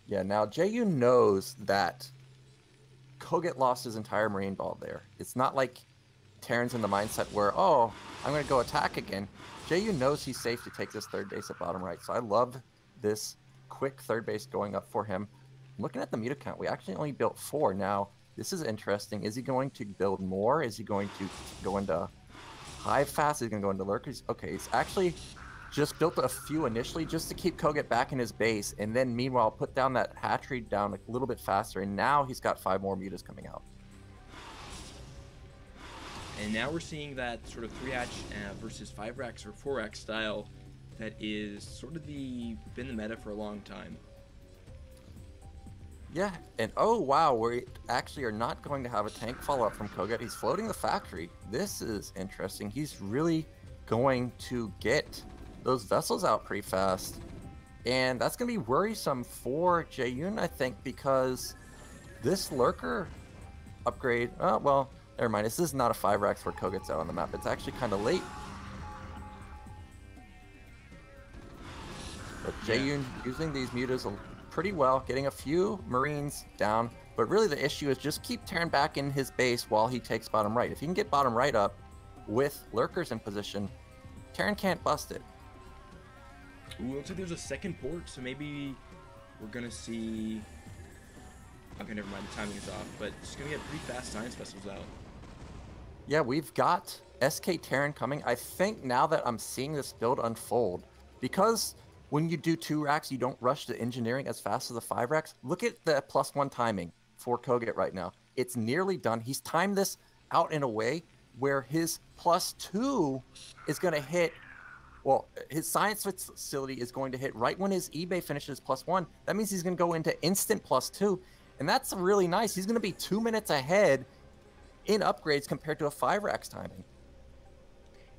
Yeah, now Jaeyun knows that kogeT lost his entire Marine ball there. It's not like Terran's in the mindset where, oh, I'm going to go attack again. Jaeyun knows he's safe to take this 3rd base at bottom right. So I love this quick 3rd base going up for him. Looking at the meter count, we actually only built 4. Now, this is interesting. Is he going to build more? Is he going to go into hive fast? Is he going to go into lurkers? Okay, he's actually just built a few initially just to keep kogeT back in his base, and then meanwhile put down that hatchery down a little bit faster, and now he's got 5 more mutas coming out. And now we're seeing that sort of 3-hatch versus 5 racks or 4 rack style that is sort of been the meta for a long time. Yeah, and oh wow, we actually are not going to have a tank follow-up from kogeT. He's floating the factory. This is interesting. He's really going to get those vessels out pretty fast. And that's going to be worrisome for Jaeyun, I think, because This lurker upgrade, oh, well, never mind. This is not a 5 racks where kogeT's out on the map. It's actually kind of late. But Jaeyun using these mutas pretty well, getting a few Marines down. But really the issue is just keep tearing back in his base while he takes bottom right. If he can get bottom right up with lurkers in position, Terran can't bust it. Ooh, looks like there's a second port, so maybe we're gonna see... Okay, never mind, the timing is off, but it's gonna get pretty fast science vessels out. Yeah, we've got SK Terran coming. I think now that I'm seeing this build unfold, because when you do 2 racks, you don't rush the engineering as fast as the 5 racks. Look at the +1 timing for kogeT right now. It's nearly done. He's timed this out in a way where his +2 is going to hit, well, his science facility is going to hit right when his eBay finishes +1. That means he's going to go into instant +2, and that's really nice. He's going to be 2 minutes ahead in upgrades compared to a 5 racks timing.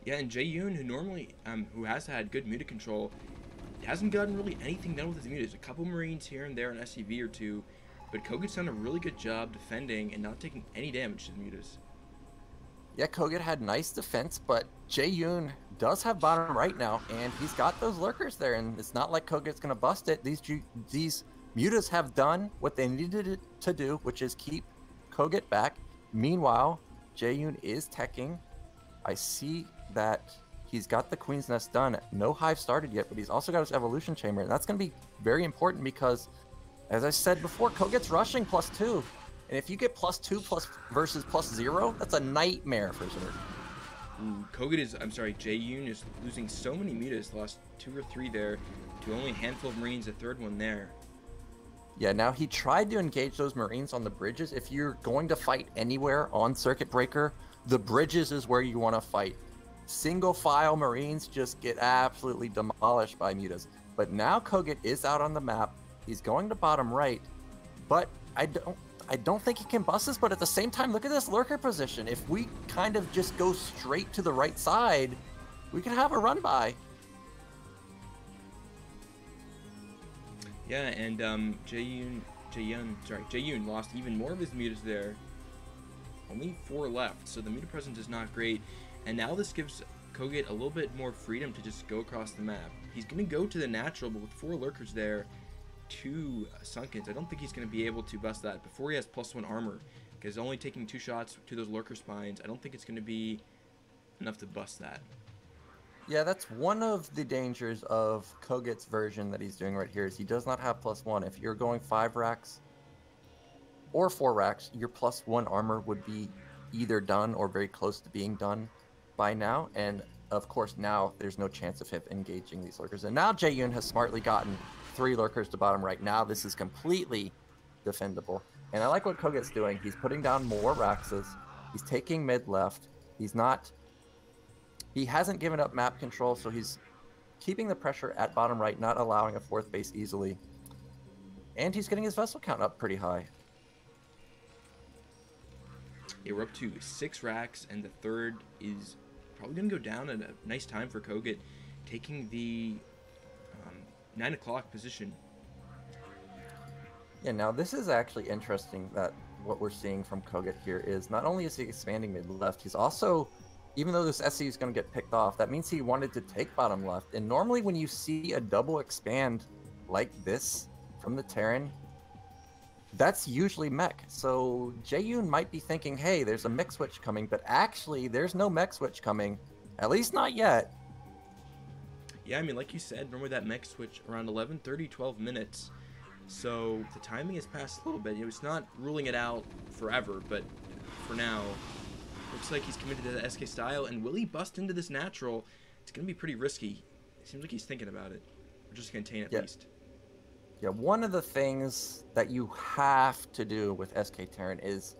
Yeah, and Jaeyun, who normally, who has had good muta control, hasn't gotten really anything done with his mutas. A couple Marines here and there, an SCV or 2, but kogeT's done a really good job defending and not taking any damage to the mutas. Yeah, kogeT had nice defense, but Jaeyun does have bottom right now, and he's got those lurkers there, and it's not like kogeT's going to bust it. These mutas have done what they needed to do, which is keep kogeT back. Meanwhile, Jaeyun is teching. I see that he's got the Queen's Nest done. No hive started yet, but he's also got his evolution chamber, and that's going to be very important because, as I said before, kogeT's rushing +2. And if you get +2 versus +0, that's a nightmare for Zerg. Ooh, Jaeyun is losing so many mutas, lost 2 or 3 there, to only a handful of Marines, a third one there. Yeah, now he tried to engage those Marines on the bridges. If you're going to fight anywhere on Circuit Breaker, the bridges is where you want to fight. Single file Marines just get absolutely demolished by mutas. But now kogeT is out on the map. He's going to bottom right, but I don't think he can bust this, but at the same time, look at this lurker position. If we kind of just go straight to the right side, we could have a run by. Yeah, and Jaeyun lost even more of his mutas there. Only 4 left, so the muta presence is not great. And now this gives kogeT a little bit more freedom to just go across the map. He's going to go to the natural, but with 4 lurkers there, 2 Sunkens, I don't think he's going to be able to bust that before he has +1 armor, because only taking 2 shots to those lurker spines, I don't think it's going to be enough to bust that. Yeah, that's one of the dangers of kogeT's version that he's doing right here, is he does not have +1. If you're going 5 racks or 4 racks, your +1 armor would be either done or very close to being done by now, and of course now there's no chance of him engaging these lurkers. And now Jaeyun has smartly gotten 3 lurkers to bottom right. Now this is completely defendable, and I like what kogeT's doing. He's putting down more Raxes, he's taking mid left, he hasn't given up map control, so he's keeping the pressure at bottom right, not allowing a 4th base easily, and he's getting his vessel count up pretty high. Yeah, we're up to 6 racks, and the 3rd is probably going to go down at a nice time for kogeT, taking the 9 o'clock position. Yeah, now this is actually interesting that what we're seeing from kogeT here is not only is he expanding mid left, he's also, even though this SC is going to get picked off, that means he wanted to take bottom left. And normally when you see a double expand like this from the Terran, that's usually mech. So Jaeyun might be thinking, hey, there's a mech switch coming, but actually there's no mech switch coming, at least not yet. Yeah, I mean, like you said, normally that mech switch around 11:30, 12 minutes. So the timing has passed a little bit. It's not ruling it out forever, but for now, looks like he's committed to the SK style. And will he bust into this natural? It's going to be pretty risky. It seems like he's thinking about it. Or just contain at least. Yeah, one of the things that you have to do with SK Terran is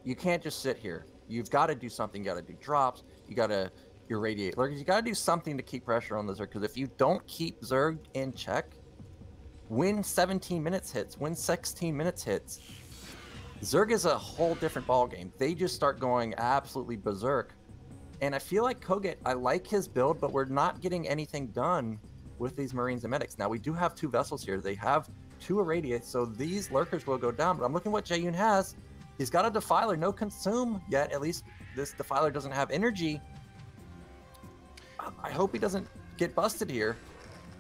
you can't just sit here. You've got to do something. You got to do drops. You got to irradiate lurkers. You got to do something to keep pressure on the Zerg, because if you don't keep Zerg in check, when 17 minutes hits, when 16 minutes hits, Zerg is a whole different ballgame. They just start going absolutely berserk. And I feel like kogeT, I like his build, but we're not getting anything done with these Marines and Medics. Now, we do have 2 vessels here. They have 2 irradiates, so these lurkers will go down. But I'm looking what Jaeyun has. He's got a defiler, no consume yet. At least this defiler doesn't have energy. I hope he doesn't get busted here.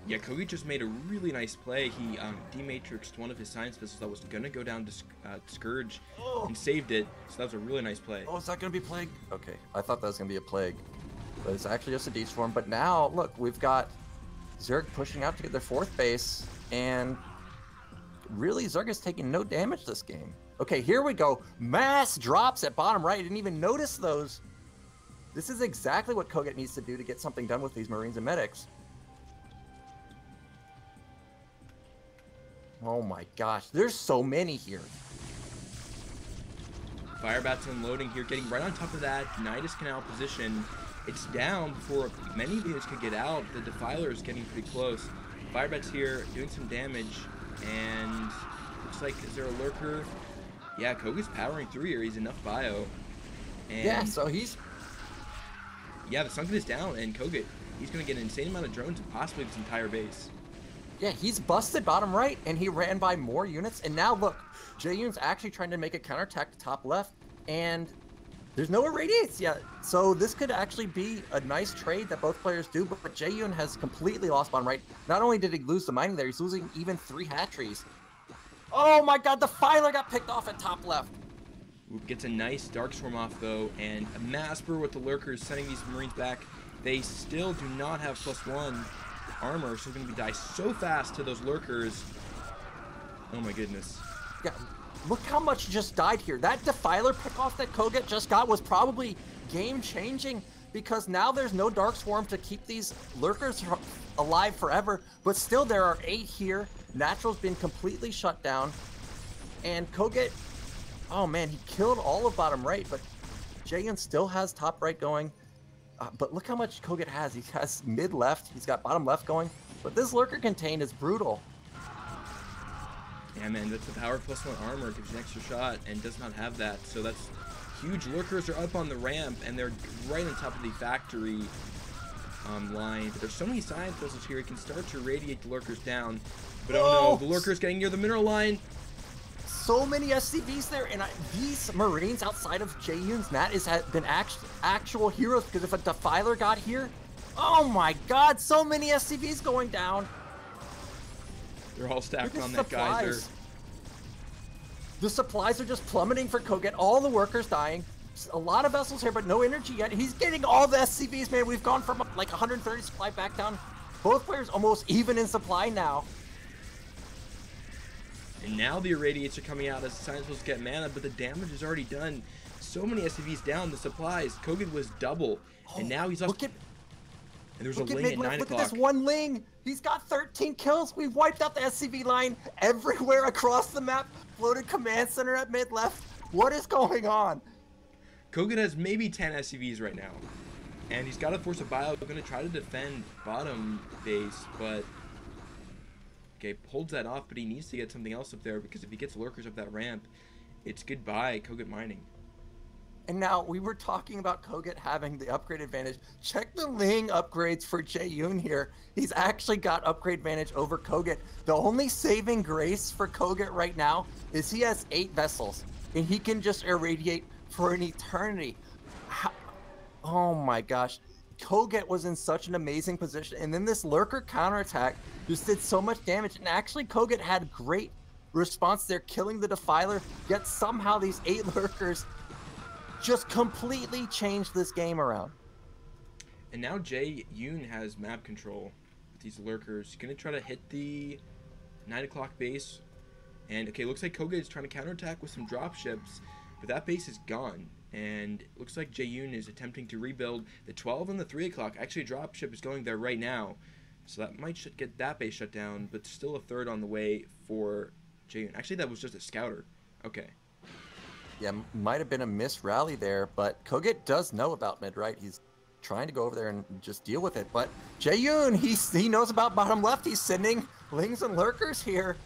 Yeah, kogeT just made a really nice play. He dematrixed one of his science vessels that was going to go down to Scourge and saved it. So that was a really nice play. Oh, is that going to be Plague? Okay, I thought that was going to be a Plague. But it's actually just a Deep Swarm. But now, look, we've got Zerg pushing out to get their 4th base. And really, Zerg is taking no damage this game. Okay, here we go. Mass drops at bottom right. I didn't even notice those. This is exactly what kogeT needs to do to get something done with these Marines and Medics. Oh my gosh, there's so many here. Firebat's unloading here, getting right on top of that Nidus Canal position. It's down before many units could get out. The Defiler is getting pretty close. Firebat's here doing some damage, and looks like, is there a lurker? Yeah, kogeT's powering through here. He's enough bio. And yeah, so he's... Yeah, the Sunken is down, and kogeT, he's going to get an insane amount of drones and possibly this entire base. Yeah, he's busted bottom right, and he ran by more units. And now, look, Jaeyun's actually trying to make a counterattack to top left, and there's no irradiates yet. So this could actually be a nice trade that both players do, but Jaeyun has completely lost bottom right. Not only did he lose the mining there, he's losing even 3 hatcheries. Oh my god, the Filer got picked off at top left. Gets a nice Dark Swarm off, though, and a Masper with the lurkers sending these Marines back. They still do not have +1 armor, so they're going to die so fast to those lurkers. Oh my goodness. Yeah, look how much just died here. That Defiler pickoff that kogeT just got was probably game-changing, because now there's no Dark Swarm to keep these lurkers alive forever, but still there are 8 here. Natural's been completely shut down, and kogeT, oh man, he killed all of bottom right, but Jaeyun still has top right going. But look how much kogeT has. He has mid left, he's got bottom left going, but this lurker contain is brutal. Yeah, man, that's the power +1 armor, gives you an extra shot, and does not have that, so that's huge. Lurkers are up on the ramp, and they're right on top of the factory line. But there's so many science vessels here, he can start to radiate the lurkers down. But oh no, the lurker's getting near the mineral line. So many SCVs there, and these Marines outside of Jaeyun's Nat have been actual heroes, because if a Defiler got here, oh my god, so many SCVs going down. They're all stacked on that geyser. The supplies are just plummeting for kogeT, all the workers dying. A lot of vessels here, but no energy yet. He's getting all the SCVs, man. We've gone from like 130 supply back down. Both players almost even in supply now. And now the irradiates are coming out as the science vessels get mana, but the damage is already done. So many SCVs down, the supplies. kogeT was double, and now he's off. And there's a Ling at 9 o'clock. Look at this one Ling. He's got 13 kills. We've wiped out the SCV line everywhere across the map. Floated command center at mid left. What is going on? kogeT has maybe 10 SCVs right now. And he's got to force a bio. We're going to try to defend bottom base, but... Okay, holds that off, but he needs to get something else up there, because if he gets lurkers up that ramp, it's goodbye kogeT mining. And now, we were talking about kogeT having the upgrade advantage. Check the Ling upgrades for Jaeyun here. He's actually got upgrade advantage over kogeT. The only saving grace for kogeT right now is he has 8 vessels, and he can just irradiate for an eternity. Oh my gosh. kogeT was in such an amazing position, and then this lurker counterattack just did so much damage, and actually kogeT had great response there, killing the Defiler, yet somehow these 8 lurkers just completely changed this game around. And now Jaeyun has map control with these lurkers. He's going to try to hit the 9 o'clock base. And, okay, looks like kogeT is trying to counterattack with some dropships, but that base is gone. And it looks like Jaeyun is attempting to rebuild the 12 and the 3 o'clock. Actually, a dropship is going there right now. So that might get that base shut down, but still a third on the way for Jaeyun. Actually, that was just a scouter. Okay. Yeah, might have been a missed rally there, but kogeT does know about mid, right? He's trying to go over there and just deal with it. But Jaeyun, he knows about bottom left. He's sending Lings and lurkers here.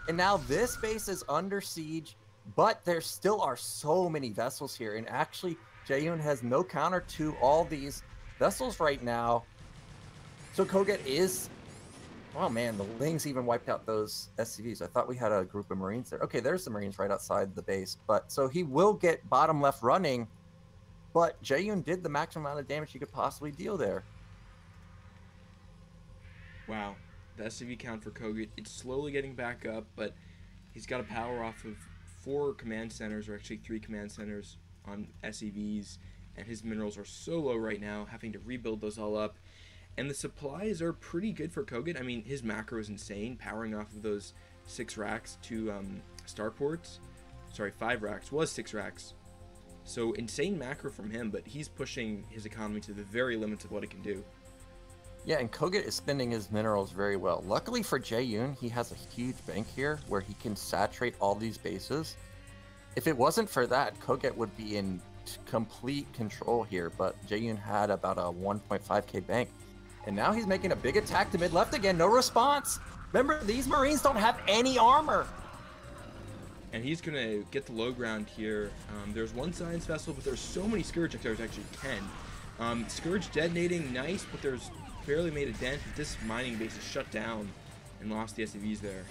And now this base is under siege, but there still are so many vessels here. And actually, Jaeyun has no counter to all these vessels right now. So kogeT is... Oh man, the Lings even wiped out those SCVs. I thought we had a group of Marines there. Okay, there's the Marines right outside the base. But so he will get bottom left running, but Jaeyun did the maximum amount of damage he could possibly deal there. Wow. The SCV count for kogeT, it's slowly getting back up, but he's got a power off of 4 command centers, or actually 3 command centers on SCVs, and his minerals are so low right now, having to rebuild those all up. And the supplies are pretty good for kogeT. I mean, his macro is insane, powering off of those 6 racks to starports. Sorry, 5 racks, was 6 racks. So insane macro from him, but he's pushing his economy to the very limits of what it can do. Yeah, and kogeT is spending his minerals very well. Luckily for Jaeyun, he has a huge bank here where he can saturate all these bases. If it wasn't for that, kogeT would be in complete control here, but Jaeyun had about a 1.5k bank. And now he's making a big attack to mid-left again. No response. Remember, these Marines don't have any armor. And he's going to get the low ground here. There's one science vessel, but there's so many Scourge. There's actually 10. Scourge detonating, nice, but there's barely made a dent. This mining base is shut down and lost the SCVs there.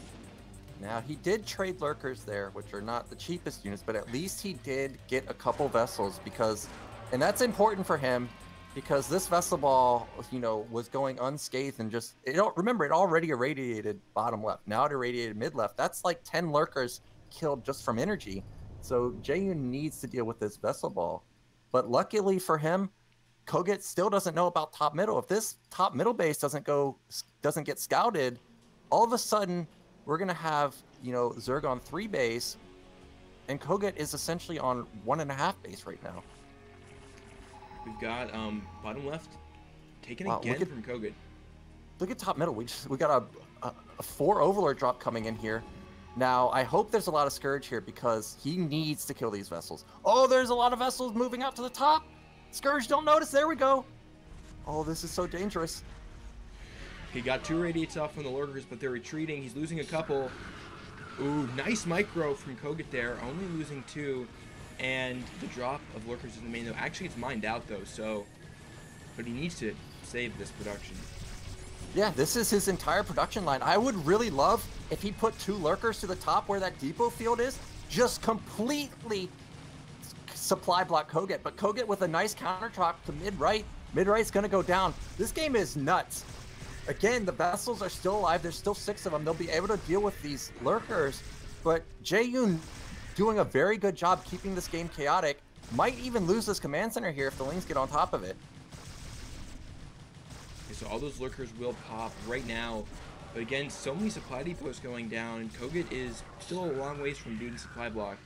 Now, he did trade lurkers there, which are not the cheapest units, but at least he did get a couple vessels because, and that's important for him, because this vessel ball, you know, was going unscathed and just, remember, it already irradiated bottom left. Now it irradiated mid left. That's like 10 lurkers killed just from energy. So Jaeyun needs to deal with this vessel ball. But luckily for him, kogeT still doesn't know about top middle. If this top middle base doesn't get scouted, all of a sudden we're gonna have, you know, Zerg on 3 base, and kogeT is essentially on 1.5 base right now. We've got bottom left taken again from kogeT. Look at top middle. We got a 4 Overlord drop coming in here. Now I hope there's a lot of Scourge here because he needs to kill these vessels. Oh, there's a lot of vessels moving out to the top. Scourge don't notice. There we go. Oh, this is so dangerous. He got 2 radiates off from the lurkers, but they're retreating. He's losing a couple. Ooh, nice micro from kogeT there. Only losing 2. And the drop of lurkers is the main, though. Actually, it's mined out, though, so... But he needs to save this production. Yeah, this is his entire production line. I would really love if he put 2 lurkers to the top where that depot field is. Just completely supply block kogeT. But kogeT with a nice counter drop to mid-right. Mid-right's going to go down. This game is nuts. Again, the vessels are still alive. There's still 6 of them. They'll be able to deal with these lurkers. But Jaeyun doing a very good job keeping this game chaotic. Might even lose this command center here if the Lings get on top of it. Okay, so all those lurkers will pop right now. But again, so many supply depots going down, and kogeT is still a long ways from being supply blocked.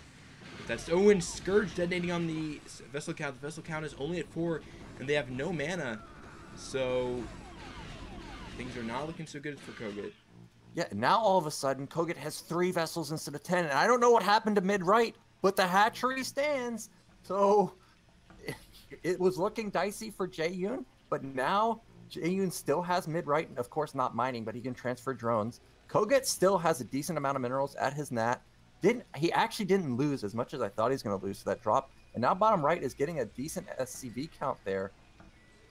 But that's and Scourge detonating on the vessel count. The vessel count is only at 4, and they have no mana. So things are not looking so good for kogeT. Yeah, now all of a sudden, kogeT has 3 vessels instead of 10. And I don't know what happened to mid-right, but the hatchery stands. So it was looking dicey for Jaeyun, but now Jaeyun still has mid-right. Of course, not mining, but he can transfer drones. kogeT still has a decent amount of minerals at his nat. He actually didn't lose as much as I thought he was going to lose to that drop. And now bottom right is getting a decent SCV count there.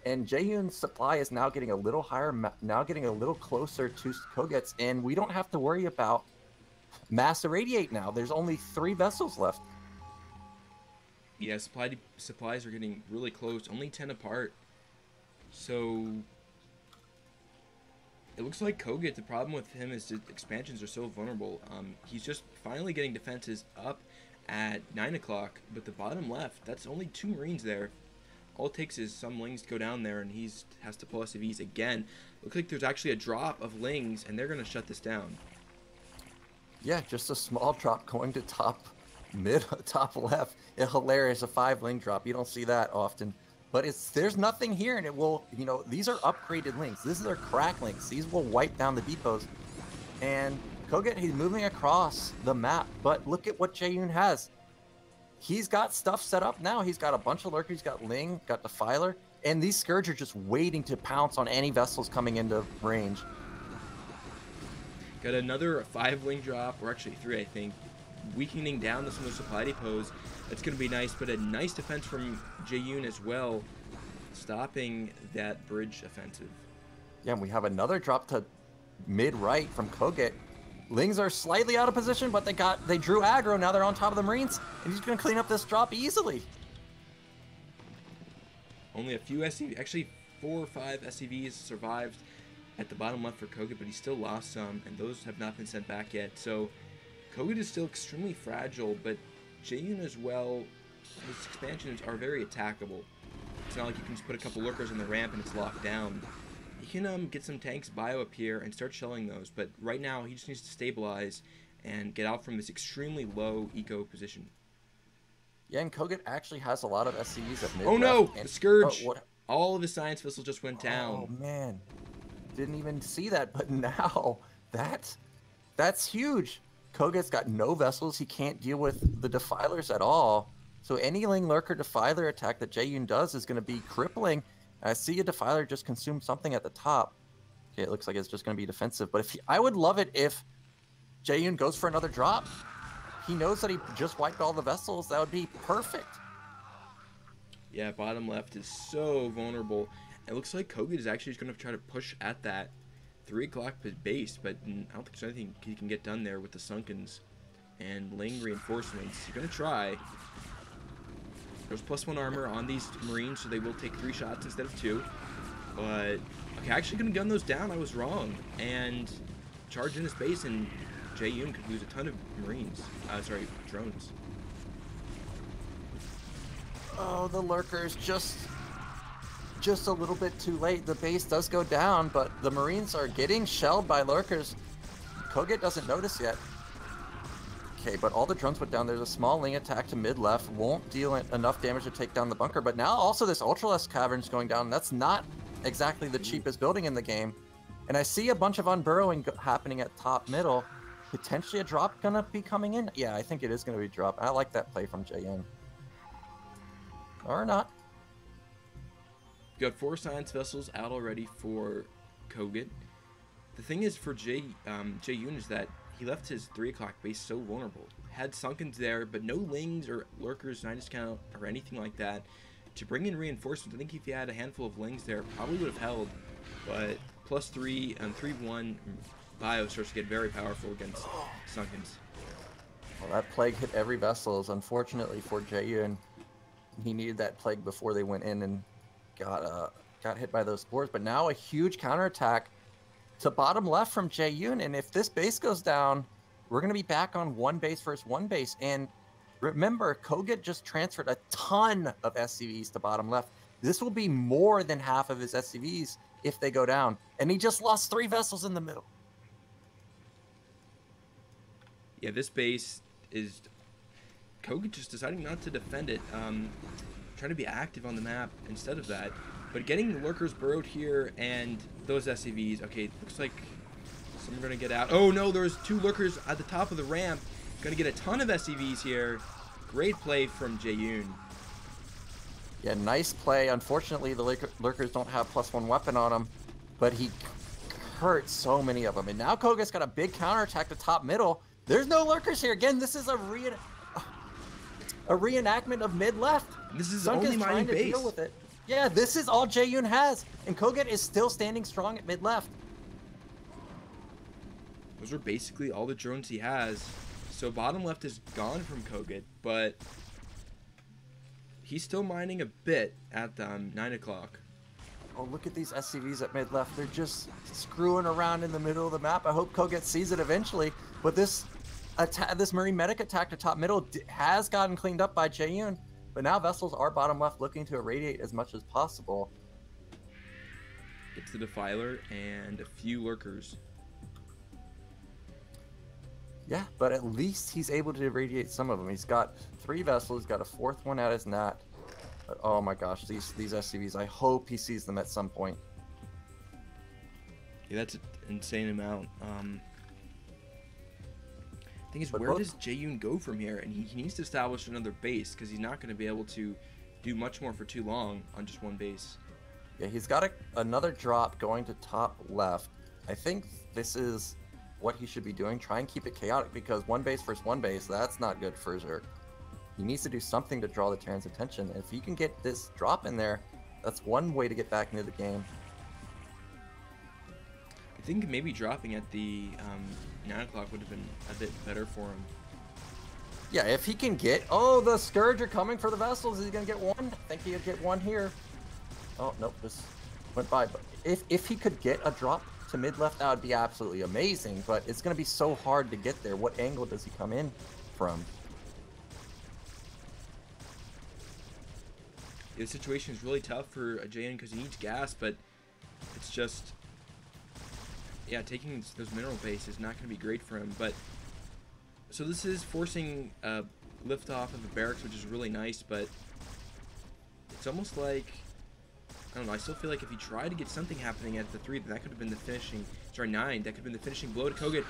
And Jaeyun's supply is now getting a little higher, now getting a little closer to kogeT's, and we don't have to worry about mass irradiate now. There's only 3 vessels left. Yeah, supplies are getting really close, only 10 apart. So it looks like kogeT, the problem with him is his expansions are so vulnerable. He's just finally getting defenses up at 9 o'clock, but the bottom left, that's only 2 Marines there. All it takes is some Lings to go down there, and he has to pull SCVs again. Looks like there's actually a drop of Lings, and they're going to shut this down. Yeah, just a small drop going to top left. It's hilarious, a 5 Ling drop. You don't see that often. But there's nothing here, and it will, you know, these are upgraded Lings. These are crack Lings. These will wipe down the depots. And kogeT, he's moving across the map, but look at what Jaeyun has. He's got stuff set up now. He's got a bunch of lurkers. He's got Ling, got Defiler, and these Scourge are just waiting to pounce on any vessels coming into range. Got another 5 Ling drop, or actually 3, I think, weakening down to some of the supply depots. That's going to be nice, but a nice defense from Jaeyun as well, stopping that bridge offensive. Yeah, and we have another drop to mid-right from kogeT. Lings are slightly out of position, but they drew aggro. Now they're on top of the Marines, and he's going to clean up this drop easily. Only a few SCVs, actually 4 or 5 SCVs survived at the bottom left for kogeT, but he still lost some, and those have not been sent back yet. So kogeT is still extremely fragile, but Jaeyun as well, his expansions are very attackable. It's not like you can just put a couple lurkers on the ramp and it's locked down. You can get some tanks bio up here and start shelling those, but right now he just needs to stabilize and get out from this extremely low eco position. Yeah, and kogeT actually has a lot of SCVs at mid. Oh no! And, the Scourge! oh, all of his science vessels just went down. Oh man, didn't even see that, but now that's huge. kogeT's got no vessels. He can't deal with the Defilers at all. So any Ling Lurker Defiler attack that Jaeyun does is going to be crippling. I see a Defiler just consume something at the top. Okay, it looks like it's just going to be defensive. But I would love it if Jaeyun goes for another drop. He knows that he just wiped all the vessels. That would be perfect. Yeah, bottom left is so vulnerable. It looks like kogeT is actually just going to try to push at that 3 o'clock base, but I don't think there's anything he can get done there with the Sunkens and Ling reinforcements. He's going to try. There's +1 armor on these Marines, so they will take 3 shots instead of 2. But, okay, actually going to gun those down. I was wrong. And charge in his base, and Jaeyun could lose a ton of Marines. Drones. Oh, the Lurkers just a little bit too late. The base does go down, but the Marines are getting shelled by Lurkers. kogeT doesn't notice yet. Okay, but all the drones went down. There's a small Ling attack to mid-left. Won't deal enough damage to take down the bunker. But now also this Ultraless Cavern's going down. That's not exactly the cheapest building in the game. And I see a bunch of unburrowing happening at top middle. Potentially a drop gonna be coming in. Yeah, I think it is gonna be a drop. I like that play from Jaeyun. Or not. You got 4 science vessels out already for kogeT. The thing is for Jaeyun is that he left his 3 o'clock base so vulnerable. Had Sunkens there, but no Lings or Lurkers, 9 discount, or anything like that to bring in reinforcements. I think if he had a handful of Lings there, probably would have held. But +3 and 3-1 bio starts to get very powerful against Sunkens. Well, that plague hit every vessel. Unfortunately for Jaeyun, he needed that plague before they went in and got hit by those spores. But now a huge counterattack to bottom left from Jaeyun, and if this base goes down, we're going to be back on 1 base versus 1 base. And remember, kogeT just transferred a ton of SCVs to bottom left. This will be more than half of his SCVs if they go down. And he just lost 3 vessels in the middle. Yeah, this base is kogeT just deciding not to defend it. Trying to be active on the map instead of that. But getting the Lurkers burrowed here and those SCVs. Okay, looks like some are going to get out. Oh no, there's 2 Lurkers at the top of the ramp. Going to get a ton of SCVs here. Great play from Jaeyun. Yeah, nice play. Unfortunately, the Lurkers don't have +1 weapon on them, but he hurt so many of them. And now kogeT's got a big counterattack to top middle. There's no Lurkers here. Again, this is a reenactment of mid-left. This is Sunkens only mining to base. deal with it. Yeah, this is all Jaeyun has, and kogeT is still standing strong at mid-left. Those are basically all the drones he has. So bottom left is gone from kogeT, but he's still mining a bit at 9 o'clock. Oh, look at these SCVs at mid-left. They're just screwing around in the middle of the map. I hope kogeT sees it eventually, but this Marine medic attack to top middle has gotten cleaned up by Jaeyun. But now vessels are bottom left looking to irradiate as much as possible. Gets the Defiler and a few Lurkers. Yeah, but at least he's able to irradiate some of them. He's got 3 vessels, got a 4th one at his nat. But, oh my gosh, these SCVs, I hope he sees them at some point. Yeah, that's an insane amount. Thing is, where does Jaeyun go from here? And he needs to establish another base because he's not going to be able to do much more for too long on just 1 base. Yeah, he's got another drop going to top left. I think this is what he should be doing. Try and keep it chaotic because 1 base versus 1 base, that's not good for Zerg. He needs to do something to draw the Terran's attention. If he can get this drop in there, that's one way to get back into the game. I think maybe dropping at the 9 o'clock would have been a bit better for him. Yeah, if he can get... Oh, the Scourge are coming for the Vessels. Is he going to get one? I think he'll get one here. Oh, nope, this went by. But if he could get a drop to mid-left, that would be absolutely amazing. But it's going to be so hard to get there. What angle does he come in from? The situation is really tough for Jaeyun because he needs gas, but it's just... Yeah, taking those mineral base is not going to be great for him. But so this is forcing lift off of the barracks, which is really nice, but it's almost like, I don't know, I still feel like if he tried to get something happening at the 3, then that could have been the finishing, sorry, 9, that could have been the finishing blow to kogeT.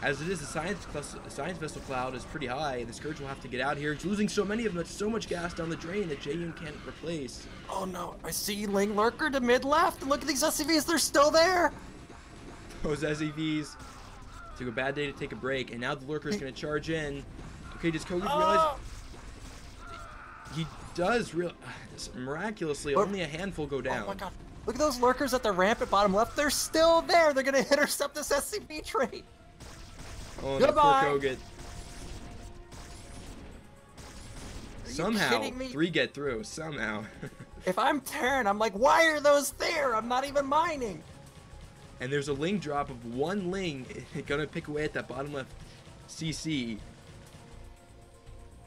As it is, the science vessel cloud is pretty high, and the Scourge will have to get out here. He's losing so many of them, so much gas down the drain that Jaeyun can't replace. Oh no, I see Ling Lurker to mid-left. Look at these SCVs, they're still there. Those SCVs took a bad day to take a break, and now the Lurker is going to charge in. Okay, does kogeT realize? He does miraculously, only a handful go down. Oh my god. Look at those Lurkers at the ramp at bottom left. They're still there. They're going to intercept this SCV train. Oh, goodbye. No, poor kogeT. Somehow, 3 get through. Somehow. If I'm Terran, I'm like, why are those there? I'm not even mining. And there's a Ling drop of 1 Ling. Gonna pick away at that bottom left CC.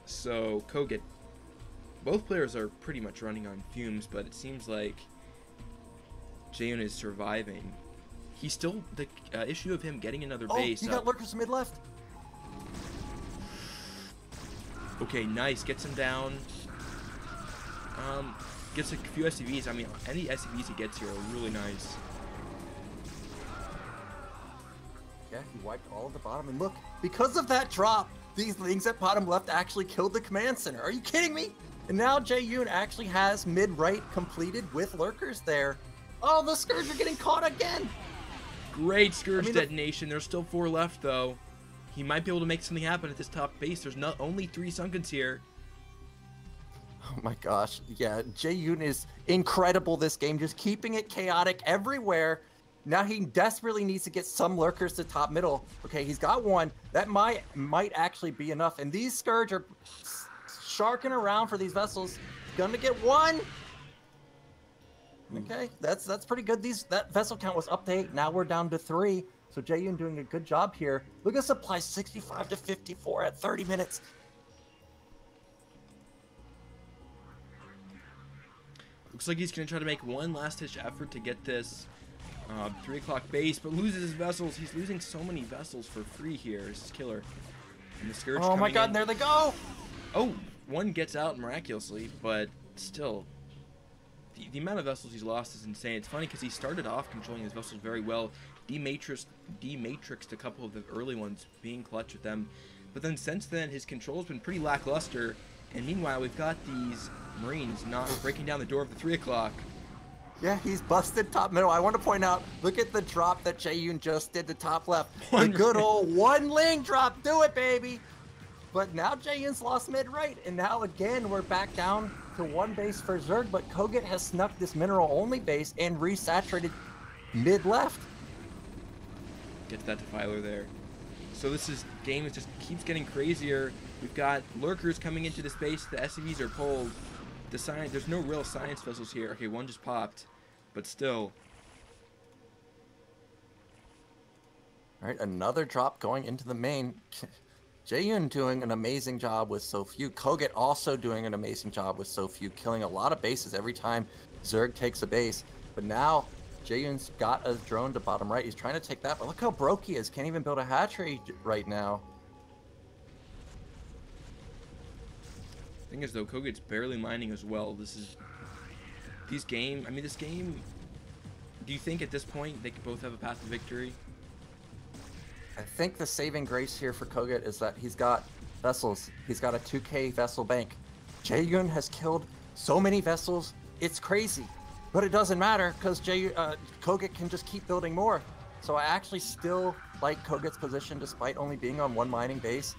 So, kogeT. Both players are pretty much running on fumes, but it seems like Jaeyun is surviving. He's still, the issue of him getting another base. Oh, you got Lurkers mid-left. Okay, nice. Gets him down. Gets a few SCVs. I mean, any SCVs he gets here are really nice. Yeah, he wiped all of the bottom. And look, because of that drop, these Lings at bottom left actually killed the command center. Are you kidding me? And now Jaeyun actually has mid-right completed with Lurkers there. Oh, the Scourge are getting caught again. Great Scourge detonation. There's still 4 left, though. He might be able to make something happen at this top base. There's not only 3 Sunkens here. Oh my gosh. Yeah, Jaeyun is incredible this game. Just keeping it chaotic everywhere. Now he desperately needs to get some Lurkers to top middle. Okay, he's got 1. That might actually be enough. And these Scourge are sharking around for these vessels. Gonna get 1. Okay, that's pretty good. That vessel count was up to 8. Now we're down to 3. So Jaeyun doing a good job here. Look at supply 65 to 54 at 30 minutes. Looks like he's gonna try to make one last-ditch effort to get this 3 o'clock base, but loses his vessels. He's losing so many vessels for free here. This is killer. And the Scourge. Oh my god, and there they go! Oh, 1 gets out miraculously, but still. The amount of vessels he's lost is insane. It's funny because he started off controlling his vessels very well. Dematrixed a couple of the early ones, being clutch with them. But then since then, his control's been pretty lackluster. And meanwhile, we've got these Marines not breaking down the door of the 3 o'clock. Yeah, he's busted top middle. I want to point out, look at the drop that Jaeyun just did to top left. The good old 1 Ling drop. Do it, baby. But now Jaeyun's lost mid-right. And now, again, we're back down to 1 base for Zerg. But kogeT has snuck this mineral-only base and resaturated mid-left. Gets that defiler there. So game just keeps getting crazier. We've got Lurkers coming into the space. The SCVs are pulled. There's no real science vessels here. Okay, 1 just popped. But still. Alright, another drop going into the main. Jaeyun doing an amazing job with so few. kogeT also doing an amazing job with so few, killing a lot of bases every time Zerg takes a base. But now, Jaeyun's got a drone to bottom right. He's trying to take that, but look how broke he is. Can't even build a hatchery right now. Thing is, though, kogeT's barely mining as well. This game, do you think at this point they could both have a path to victory? I think the saving grace here for kogeT is that he's got vessels. He's got a 2K vessel bank. Jaeyun has killed so many vessels, it's crazy. But it doesn't matter because kogeT can just keep building more. So I actually still like kogeT's position despite only being on 1 mining base.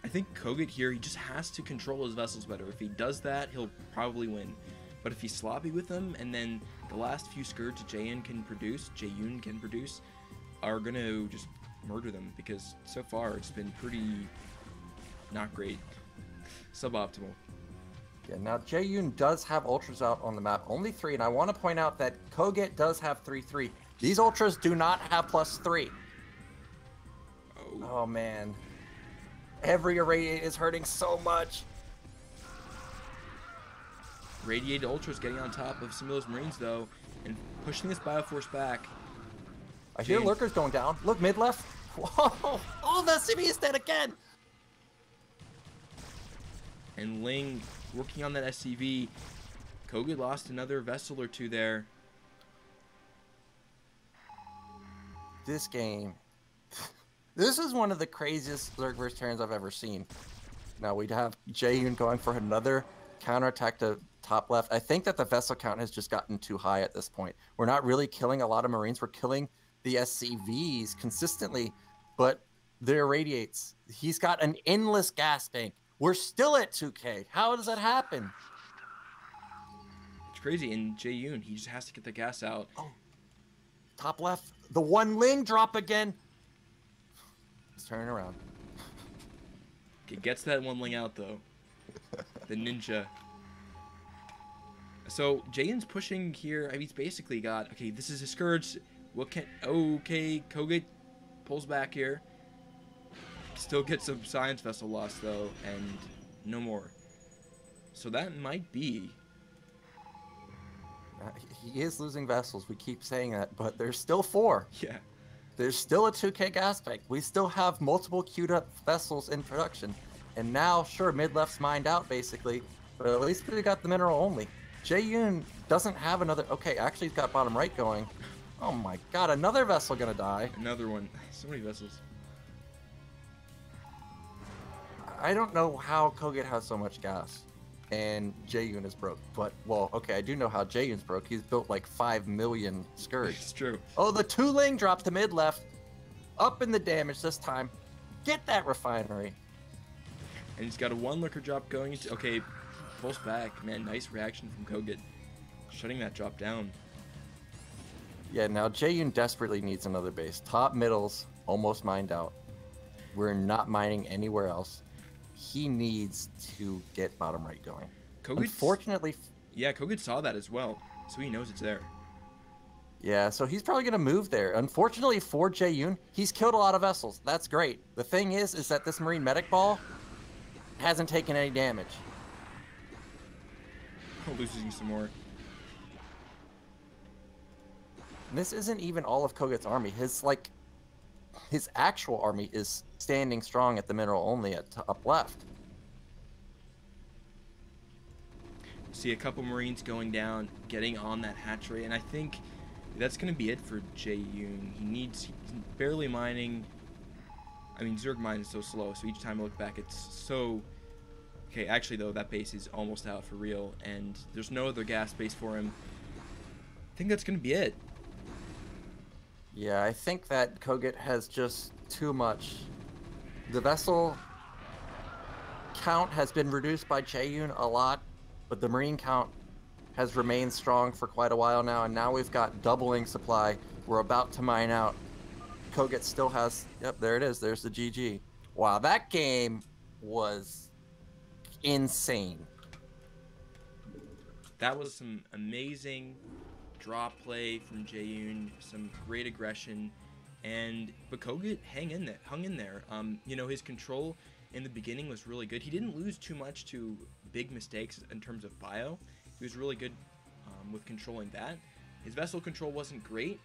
I think kogeT here, he just has to control his vessels better. If he does that, he'll probably win. But if he's sloppy with them, and then the last few skirts Jaeyun can produce, are going to just murder them, because so far it's been pretty not great. Suboptimal. Yeah, now Jaeyun does have ultras out on the map, only 3, and I want to point out that kogeT does have 3/3. These ultras do not have +3. Oh man. Every irradiate is hurting so much. Radiated Ultra's getting on top of some of those Marines, though, and pushing this Bioforce back. I hear Lurkers going down. Look, mid left. Whoa! Oh, the CB is dead again! And Ling working on that SCV. kogeT lost another vessel or two there. This game. This is one of the craziest Zerg vs. Terrans I've ever seen. Now we'd have Jaeyun going for another counterattack to top left. I think that the vessel count has just gotten too high at this point. We're not really killing a lot of Marines. We're killing the SCVs consistently, but the irradiates. He's got an endless gas bank. We're still at 2K. How does that happen? It's crazy. And Jaeyun, he just has to get the gas out. Oh. Top left. The one Ling drop again. He's turning around. It gets that one Ling out, though. The ninja. So Jaeyun's pushing here. I mean, he's basically got, okay, this is his scourge. What can, okay, kogeT pulls back here. Still gets some science vessel loss, though, and no more. So that might be. He is losing vessels. We keep saying that, but there's still 4. Yeah. There's still a 2K gas bank. We still have multiple queued up vessels in production. And now, sure, mid-left's mined out, basically. But at least we got the mineral only. Jaeyun doesn't have another... Okay, actually, he's got bottom right going. Oh my god, another vessel gonna die. Another one. So many vessels. I don't know how kogeT has so much gas. And Jaeyun is broke. But, well, okay, I do know how Jaeyun's broke. He's built like 5 million Scourge. It's true. Oh, the 2 Ling drops to mid-left. Up in the damage this time. Get that refinery. And he's got a 1 Lurker drop going into... Okay, pulls back. Man, nice reaction from kogeT. Shutting that drop down. Yeah, now Jaeyun desperately needs another base. Top middles almost mined out. We're not mining anywhere else. He needs to get bottom right going. Unfortunately... Yeah, kogeT saw that as well, so he knows it's there. Yeah, so he's probably going to move there. Unfortunately for Jaeyun, he's killed a lot of vessels. That's great. The thing is that this Marine Medic Ball hasn't taken any damage. Oh, loses you some more. And this isn't even all of kogeT's army. His actual army is standing strong at the mineral only at up left. See a couple Marines going down, getting on that hatchery, and I think that's going to be it for Jaeyun. He's barely mining. I mean, Zerg mine is so slow, so each time I look back, it's so... Okay, actually, though, that base is almost out for real, and there's no other gas base for him. I think that's going to be it. Yeah, I think that kogeT has just too much. The vessel count has been reduced by Jaeyun a lot, but the Marine count has remained strong for quite a while now, and now we've got doubling supply. We're about to mine out. kogeT still has... Yep, there it is. There's the GG. Wow, that game was insane. That was some amazing draw play from Jaeyun, some great aggression, but kogeT hung in there. You know, his control in the beginning was really good. He didn't lose too much to big mistakes in terms of bio. He was really good with controlling that. His vessel control wasn't great,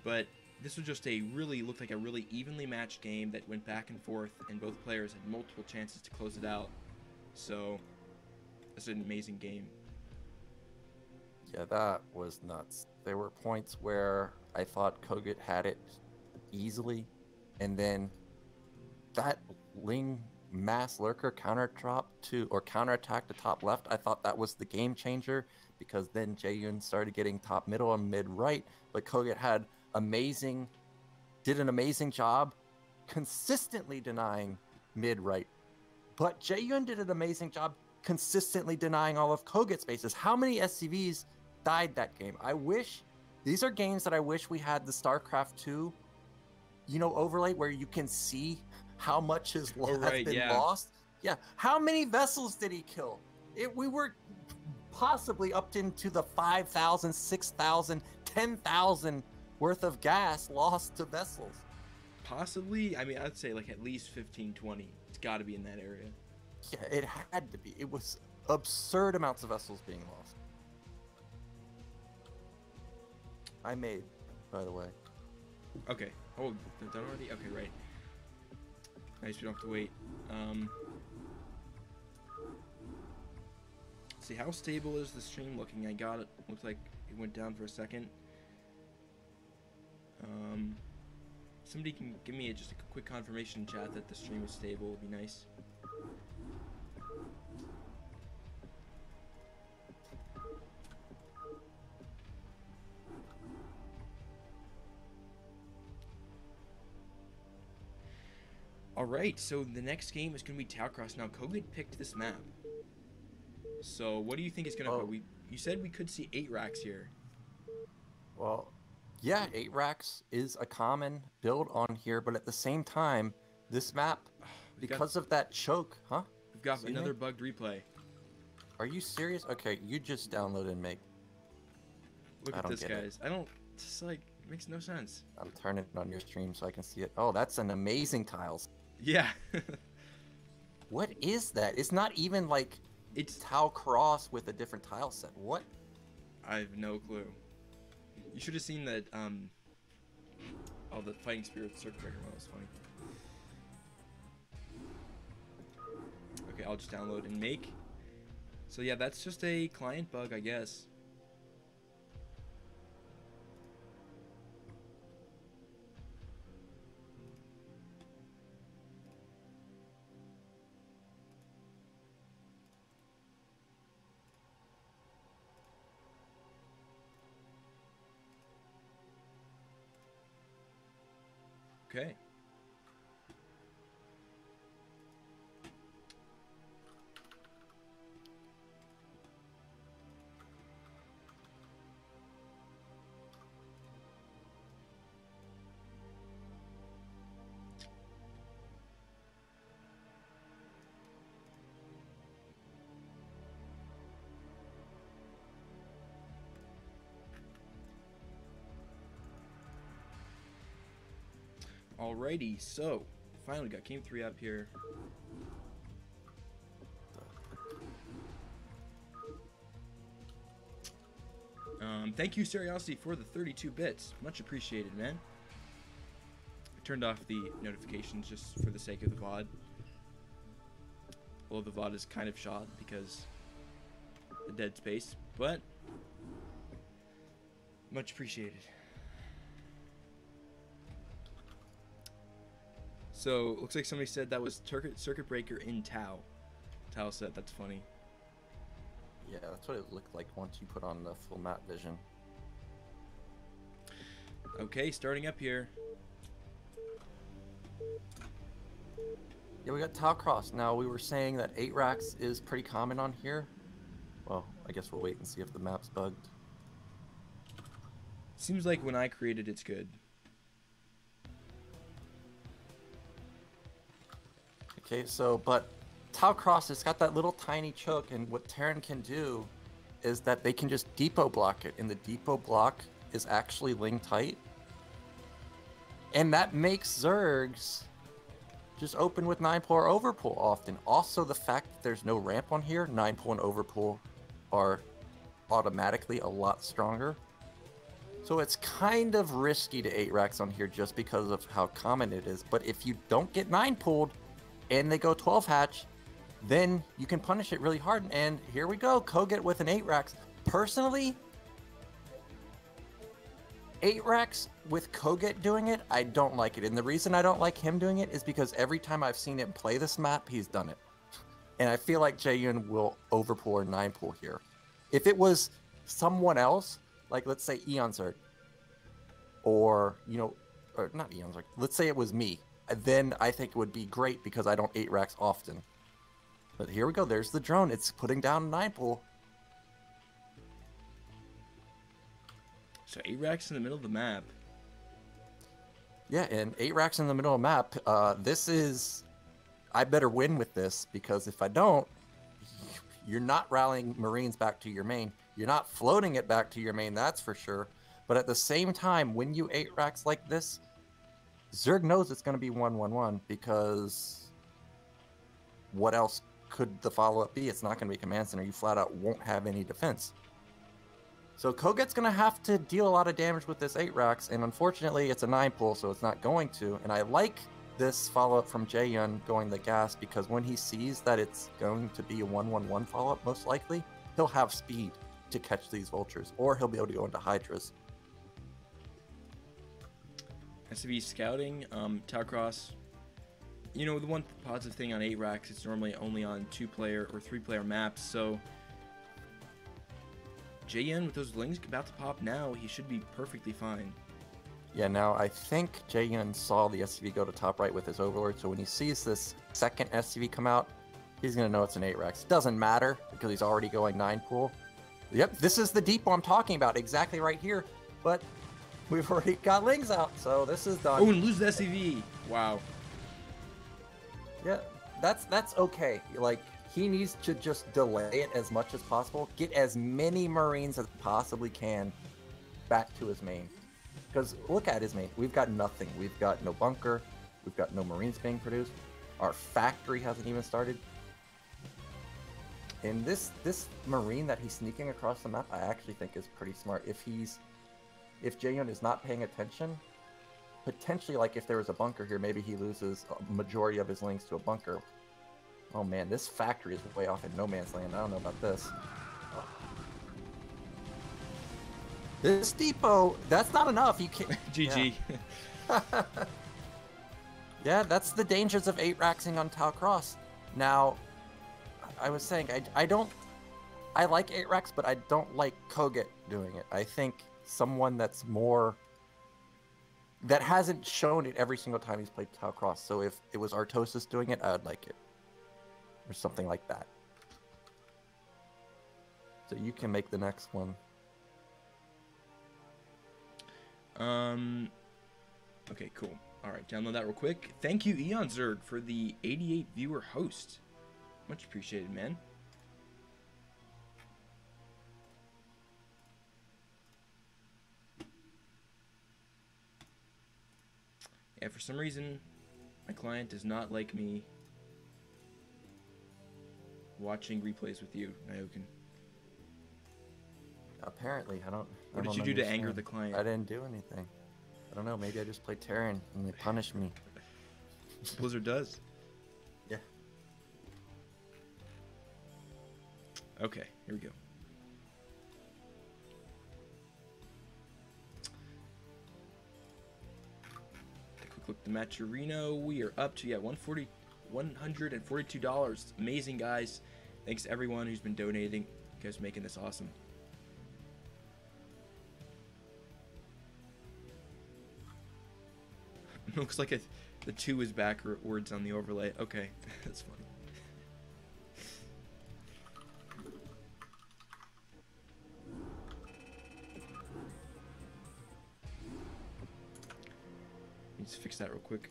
but this was just looked like a really evenly matched game that went back and forth, and both players had multiple chances to close it out. So, it's an amazing game. Yeah, that was nuts. There were points where I thought kogeT had it easily, and then that Ling mass lurker counterattack to top left, I thought that was the game changer, because then Jaeyun started getting top middle and mid right, but kogeT did an amazing job consistently denying mid right. But Jaeyun did an amazing job consistently denying all of kogeT's bases. How many SCVs died that game. I wish, these are games that I wish we had the StarCraft 2, you know, overlay where you can see how much has been lost. Yeah. How many vessels did he kill? We were possibly up into the 5,000, 6,000, 10,000 worth of gas lost to vessels. Possibly. I mean, I'd say like at least 15, 20. It's got to be in that area. Yeah, it had to be. It was absurd amounts of vessels being lost. I made, by the way. Okay. Oh, they're done already? Okay, right. Nice, we don't have to wait. See, how stable is the stream looking? I got it. Looks like it went down for a second. Somebody can give me just a quick confirmation in chat that the stream is stable. Would be nice. Alright, so the next game is going to be Talcross. Now, kogeT picked this map. So, what do you think is going to go? You said we could see 8 racks here. Well, yeah, 8 racks is a common build on here, but at the same time, this map, because of that choke, huh? We've got another bugged replay. Are you serious? Okay, you just download and make. Look at this, guys. I don't, just like, it makes no sense. I'm turning it on your stream so I can see it. Oh, that's an amazing tiles. Yeah. What is that? It's not even like it's Tau Cross with a different tile set. What? I have no clue. You should have seen that, oh, the Fighting Spirit Circuit Breaker one was funny. Okay, I'll just download and make. So yeah, that's just a client bug, I guess. Okay. Alrighty, so finally got Game 3 up here. Thank you, Seriosity, for the 32 bits. Much appreciated, man. I turned off the notifications just for the sake of the VOD. Well, the VOD is kind of shot because the dead space, but much appreciated. So, looks like somebody said that was Circuit Breaker in Tau. Tau set, that's funny. Yeah, that's what it looked like once you put on the full map vision. Okay, starting up here. Yeah, we got Tau Cross. Now, we were saying that 8 racks is pretty common on here. Well, I guess we'll wait and see if the map's bugged. Seems like when I created it's good. Okay, so, but Tau Cross, it's got that little tiny choke, and what Terran can do is that they can just depot block it, and the depot block is actually Ling tight. And that makes Zergs just open with 9-pull or overpull often. Also, the fact that there's no ramp on here, 9-pull and overpull are automatically a lot stronger. So it's kind of risky to 8 racks on here just because of how common it is. But if you don't get 9-pulled and they go 12 hatch, then you can punish it really hard. And here we go, kogeT with an 8 racks. Personally, 8 racks with kogeT doing it, I don't like it. And the reason I don't like him doing it is because every time I've seen him play this map, he's done it. And I feel like Jaeyun will overpull or 9-pull here. If it was someone else, like let's say Eon Zerg, or, you know, or not Eon Zerg, let's say it was me, then I think it would be great because I don't 8 racks often. But here we go, there's the drone. It's putting down 9-pull. So 8 racks in the middle of the map. Yeah, and 8 racks in the middle of the map. This is... I better win with this, because if I don't, you're not rallying Marines back to your main. You're not floating it back to your main, that's for sure. But at the same time, when you 8 racks like this, Zerg knows it's going to be 1-1-1, because what else could the follow-up be? It's not going to be Command Center. You flat out won't have any defense. So kogeT's going to have to deal a lot of damage with this 8 racks, and unfortunately it's a 9 pull, so it's not going to. And I like this follow-up from Jaeyun going the gas, because when he sees that it's going to be a 1-1-1 follow-up, most likely, he'll have speed to catch these vultures, or he'll be able to go into Hydras. SCV scouting, Tower Cross. You know, the one positive thing on 8 racks, it's normally only on 2-player or 3-player maps, so Jaeyun with those lings about to pop now, he should be perfectly fine. Yeah, now I think Jaeyun saw the SCV go to top right with his Overlord, so when he sees this second SCV come out, he's going to know it's an 8 racks. It doesn't matter, because he's already going 9 pool. Yep, this is the depot I'm talking about, exactly right here, but we've already got lings out, so this is done. Oh, and lose the SCV! Wow. Yeah, that's okay. Like, he needs to just delay it as much as possible, get as many Marines as possibly can back to his main. Because look at his main. We've got nothing. We've got no bunker. We've got no Marines being produced. Our factory hasn't even started. And this Marine that he's sneaking across the map, I actually think is pretty smart. If Jaeyun is not paying attention, potentially, like if there was a bunker here, maybe he loses a majority of his links to a bunker. Oh man, this factory is way off in no man's land. I don't know about this. This depot, that's not enough. You can't. GG. Yeah. Yeah, that's the dangers of 8 racksing on Tau Cross. Now, I was saying, I like 8 racks, but I don't like kogeT doing it. I think someone that's more, that hasn't shown it every single time he's played Tau Cross. So if it was Artosis doing it, I would like it. Or something like that. So you can make the next one. Okay, cool. Alright, download that real quick. Thank you, Eon Zerg, for the 88 viewer host. Much appreciated, man. Yeah, for some reason, my client does not like me watching replays with you, Jaeyun. Apparently, I don't. What did you do to anger the client? I didn't do anything. I don't know. Maybe I just played Terran and they punished me. Blizzard does. Yeah. Okay, here we go. Take a quick look at the Matcherino. We are up to $142. Amazing, guys. Thanks to everyone who's been donating. You guys are making this awesome. Looks like the 2 is backwards on the overlay. Okay, that's funny. Need to fix that real quick.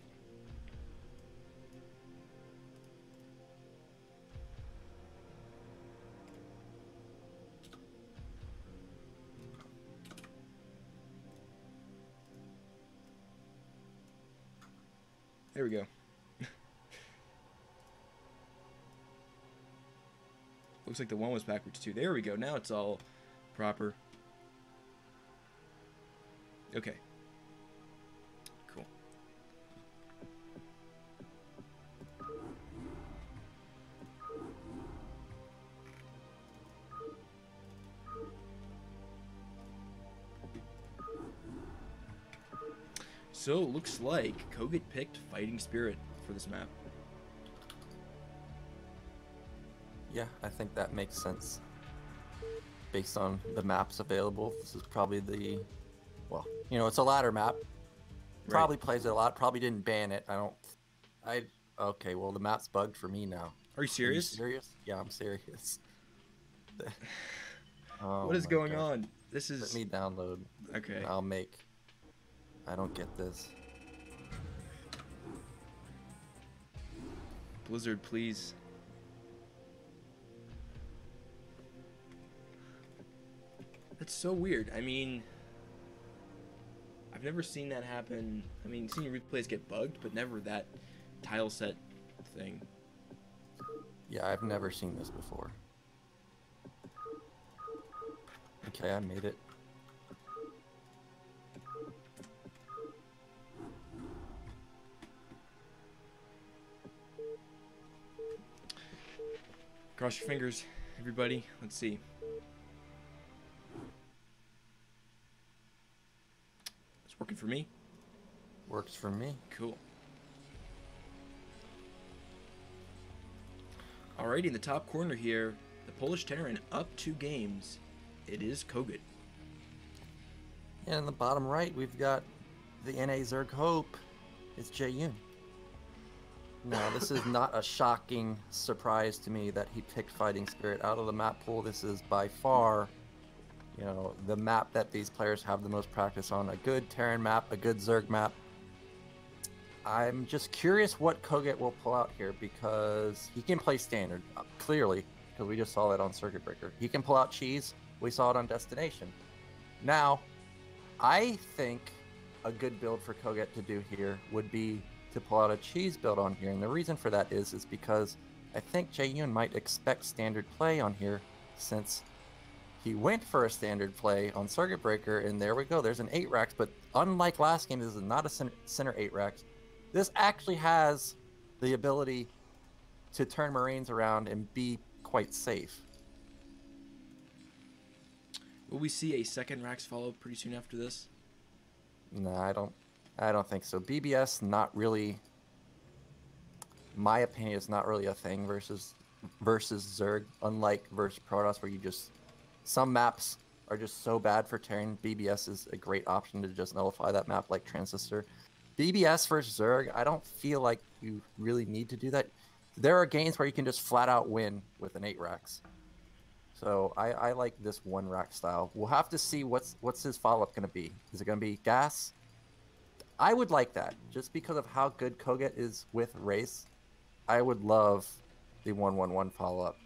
There we go. Looks like the 1 was backwards too. There we go. Now it's all proper. Okay. Cool. So, looks like kogeT picked Fighting Spirit for this map. Yeah, I think that makes sense. Based on the maps available, this is probably the, well, you know, it's a ladder map. Probably plays it a lot. Probably didn't ban it. Okay, well, the map's bugged for me now. Are you serious? Are you serious? Yeah, I'm serious. What is going on? This is... Let me download. Okay. I'll make... I don't get this. Blizzard, please. That's so weird. I mean, I've never seen that happen. I mean, seen replays get bugged, but never that tile set thing. Yeah, I've never seen this before. Okay, I made it. Cross your fingers, everybody. Let's see. It's working for me. Works for me. Cool. Alrighty, in the top corner here, the Polish Terran up 2 games. It is kogeT. And in the bottom right, we've got the NA Zerg Hope. It's Jaeyun. Now, this is not a shocking surprise to me that he picked Fighting Spirit out of the map pool. This is by far, you know, the map that these players have the most practice on. A good Terran map, a good Zerg map. I'm just curious what kogeT will pull out here because he can play standard, clearly, because we just saw that on Circuit Breaker. He can pull out cheese. We saw it on Destination. Now, I think a good build for kogeT to do here would be to pull out a cheese build on here, and the reason for that is because I think Jaeyun might expect standard play on here since he went for a standard play on Circuit Breaker, and there we go, there's an 8 racks, but unlike last game, this is not a center 8 racks. This actually has the ability to turn Marines around and be quite safe. Will we see a second Rax follow pretty soon after this? No, I don't think so. BBS, not really. My opinion, is not really a thing versus Zerg. Unlike versus Protoss, where you just some maps are just so bad for Terran. BBS is a great option to just nullify that map, like Transistor. BBS versus Zerg, I don't feel like you really need to do that. There are games where you can just flat out win with an 8 racks. So I like this 1 rack style. We'll have to see what's his follow-up going to be. Is it going to be gas? I would like that, just because of how good kogeT is with race. I would love the 1-1-1 follow-up.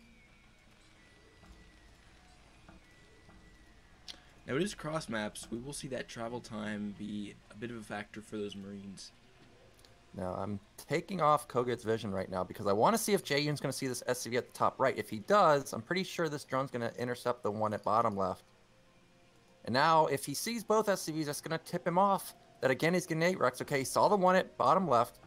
Now it is cross maps. We will see that travel time be a bit of a factor for those Marines. Now I'm taking off kogeT's vision right now because I want to see if Jaeyun's going to see this SCV at the top right. If he does, I'm pretty sure this drone's going to intercept the one at bottom left. And now if he sees both SCVs, that's going to tip him off that again he's getting 8 racks. Okay, he saw the one at bottom left.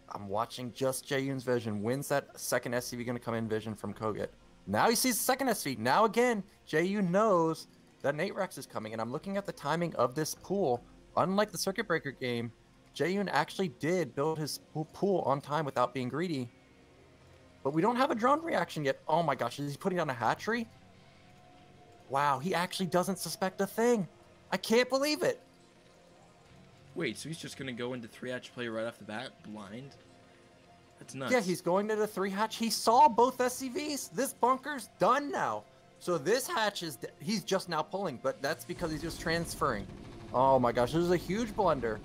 I'm watching just Jaeyun's vision. When's that second SCV going to come in vision from kogeT? Now he sees the second SCV. Now again, Jaeyun knows that an 8 racks is coming. And I'm looking at the timing of this pool. Unlike the Circuit Breaker game, Jaeyun actually did build his pool on time without being greedy. But we don't have a drone reaction yet. Oh my gosh, is he putting down a hatchery? Wow, he actually doesn't suspect a thing. I can't believe it. Wait, so he's just going to go into 3-hatch play right off the bat, blind? That's nuts. Yeah, he's going to the 3-hatch. He saw both SCVs. This bunker's done now. So this hatch is, he's just now pulling, but that's because he's just transferring. Oh my gosh, this is a huge blunder.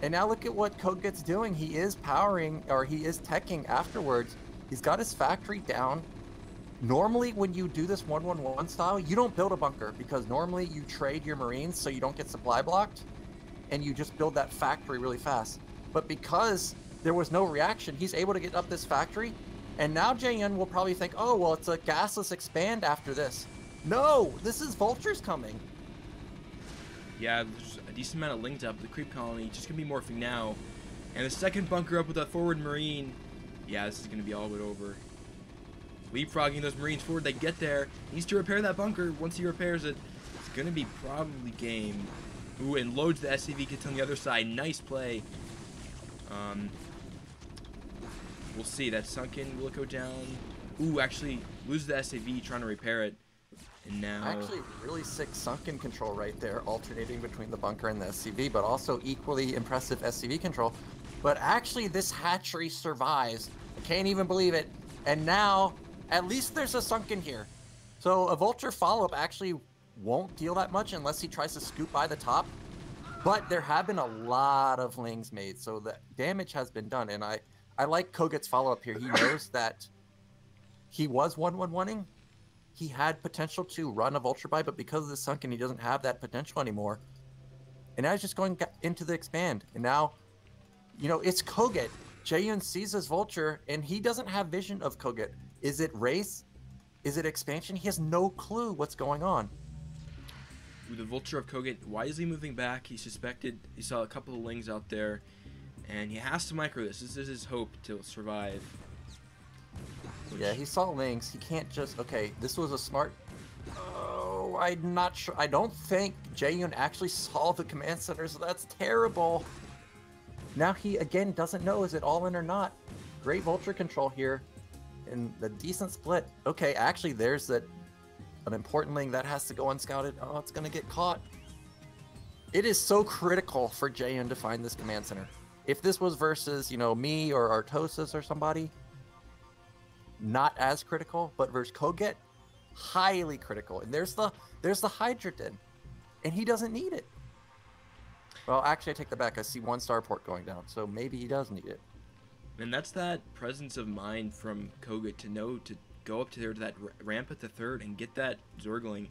And now look at what kogeT's doing. He is powering, or he is teching afterwards. He's got his factory down. Normally, when you do this 1-1-1 style, you don't build a bunker because normally you trade your Marines so you don't get supply blocked, and you just build that factory really fast. But because there was no reaction, he's able to get up this factory, and now Jaeyun will probably think, oh, well, it's a gasless expand after this. No, this is vultures coming. Yeah, there's a decent amount of linked up. The creep colony just going to be morphing now. And the second bunker up with that forward Marine. Yeah, this is going to be all but over. Leapfrogging those Marines forward. They get there. He needs to repair that bunker. Once he repairs it, it's going to be probably game. Ooh, and loads the SCV kits on the other side. Nice play. We'll see. That sunken will it go down? Ooh, actually loses the SCV trying to repair it. And now... Actually, really sick sunken control right there, alternating between the bunker and the SCV, but also equally impressive SCV control. But actually, this hatchery survives. I can't even believe it. And now, at least there's a sunken here. So a Vulture follow-up actually won't deal that much unless he tries to scoop by the top. But there have been a lot of lings made, so the damage has been done. And I like kogeT's follow-up here. He knows that he was 1-1-1ing. He had potential to run a Vulture by, but because of the sunken, he doesn't have that potential anymore. And now he's just going into the expand. And now, you know, it's kogeT. Jaeyun sees his Vulture, and he doesn't have vision of kogeT. Is it race? Is it expansion? He has no clue what's going on. With the Vulture of kogeT wisely moving back, he suspected he saw a couple of lings out there, and he has to micro this. This is his hope to survive. Yeah, he saw lings. He can't just... Okay, this was a smart... Oh, I'm not sure. I don't think Jaeyun actually saw the command center, so that's terrible. Now he, again, doesn't know, is it all in or not? Great Vulture control here. And the decent split. Okay, actually, there's an important ling that has to go unscouted. Oh, it's going to get caught. It is so critical for Jaeyun to find this command center. If this was versus, you know, me or Artosis or somebody, not as critical, but versus kogeT, highly critical. And there's the Hydrogen, and he doesn't need it. Well, actually, I take that back. I see one starport going down, so maybe he does need it. And that's that presence of mind from kogeT to know to go up to there to that ramp at the third and get that Zergling.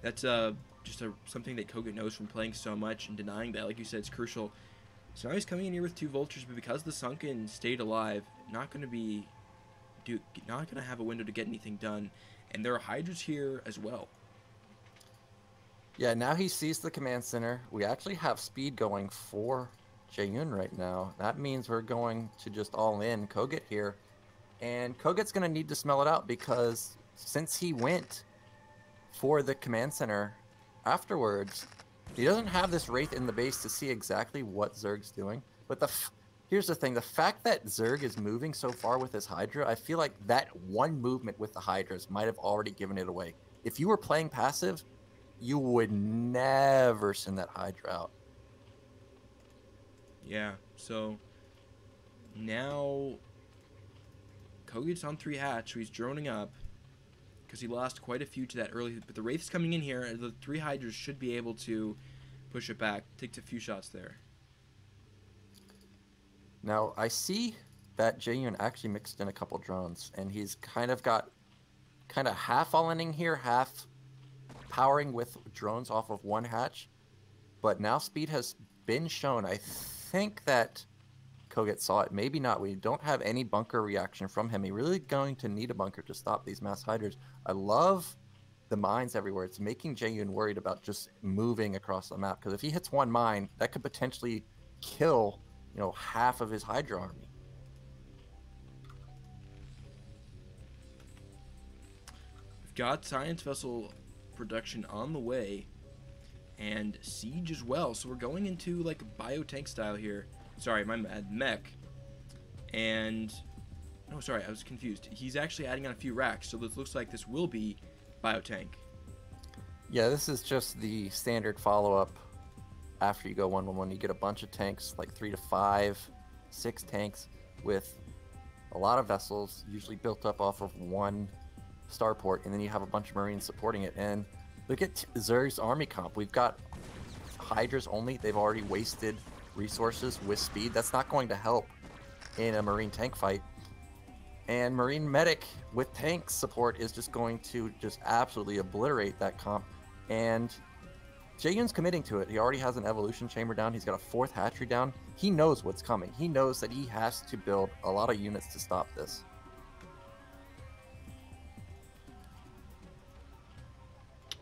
That's just something that kogeT knows from playing so much, and denying that, like you said, is crucial. So now he's coming in here with 2 Vultures, but because the sunken stayed alive, not going to have a window to get anything done. And there are Hydras here as well. Yeah, now he sees the command center. We actually have speed going for Jaeyun right now. That means we're going to just all in kogeT here. And kogeT's going to need to smell it out, because since he went for the command center afterwards, he doesn't have this Wraith in the base to see exactly what Zerg's doing. But here's the thing. The fact that Zerg is moving so far with his Hydra, I feel like that one movement with the Hydras might have already given it away. If you were playing passive, you would never send that Hydra out. Yeah, so now kogeT's on 3 hatch, so he's droning up because he lost quite a few to that early. But the Wraith's coming in here, and the 3 Hydras should be able to push it back. Takes a few shots there. Now, I see that Jaeyun actually mixed in a couple drones, and he's kind of got half all-inning here, half powering with drones off of 1 hatch. But now speed has been shown. I think that kogeT saw it. Maybe not. We don't have any bunker reaction from him. He's really going to need a bunker to stop these mass Hydras. I love the mines everywhere. It's making Jaeyun worried about just moving across the map, because if he hits 1 mine, that could potentially kill, you know, half of his Hydra army. We've got Science Vessel production on the way, and Siege as well. So we're going into like a biotank style here. Sorry, my bad. Mech. And no, sorry, I was confused. He's actually adding on a few racks, so this looks like this will be biotank. Yeah, this is just the standard follow-up. After you go 1-1-1, you get a bunch of tanks, like 3 to 5, 6 tanks with a lot of vessels, usually built up off of 1 starport, and then you have a bunch of Marines supporting it. And look at Zerg's army comp. We've got Hydras only. They've already wasted resources with speed. That's not going to help in a Marine tank fight. And Marine medic with tank support is just going to just absolutely obliterate that comp. And Jaeyun's committing to it. He already has an evolution chamber down. He's got a 4th hatchery down. He knows what's coming. He knows that he has to build a lot of units to stop this.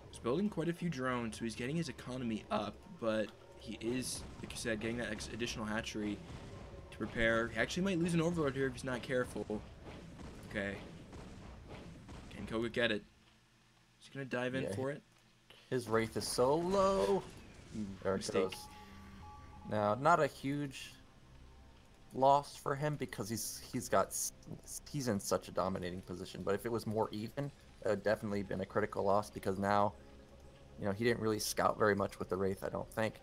He's building quite a few drones, so he's getting his economy up, but he is, like you said, getting that additional hatchery to prepare. He actually might lose an overload here if he's not careful. Okay. Can kogeT get it? He's going to dive in for it. His Wraith is so low. There it goes. Now, not a huge loss for him, because he's in such a dominating position. But if it was more even, it would definitely been a critical loss, because now, you know, he didn't really scout very much with the Wraith, I don't think.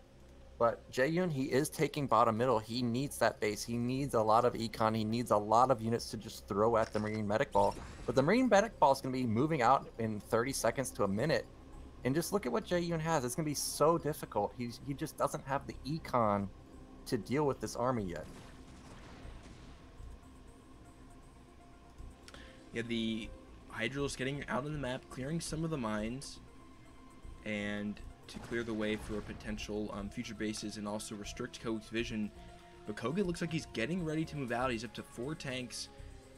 But Jaeyun, he is taking bottom middle. He needs that base. He needs a lot of econ. He needs a lot of units to just throw at the Marine Medic Ball. But the Marine Medic Ball is going to be moving out in 30 seconds to a minute. And just look at what Jaeyun has. It's going to be so difficult. He just doesn't have the econ to deal with this army yet. Yeah, the Hydra's getting out on the map, clearing some of the mines, and to clear the way for potential future bases and also restrict kogeT's vision. But kogeT looks like he's getting ready to move out. He's up to 4 tanks.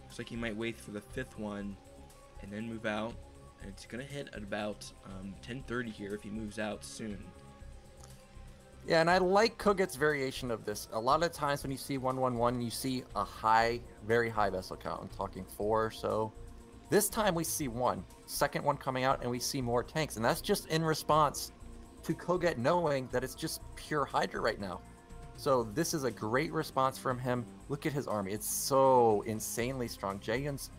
Looks like he might wait for the 5th one and then move out. And it's going to hit at about 10:30 here if he moves out soon. Yeah, and I like kogeT's variation of this. A lot of times when you see 111, you see a high, very high vessel count. I'm talking 4 or so. This time we see 1. Second one coming out, and we see more tanks. And that's just in response to kogeT knowing that it's just pure Hydra right now. So this is a great response from him. Look at his army. It's so insanely strong. Jaeyun's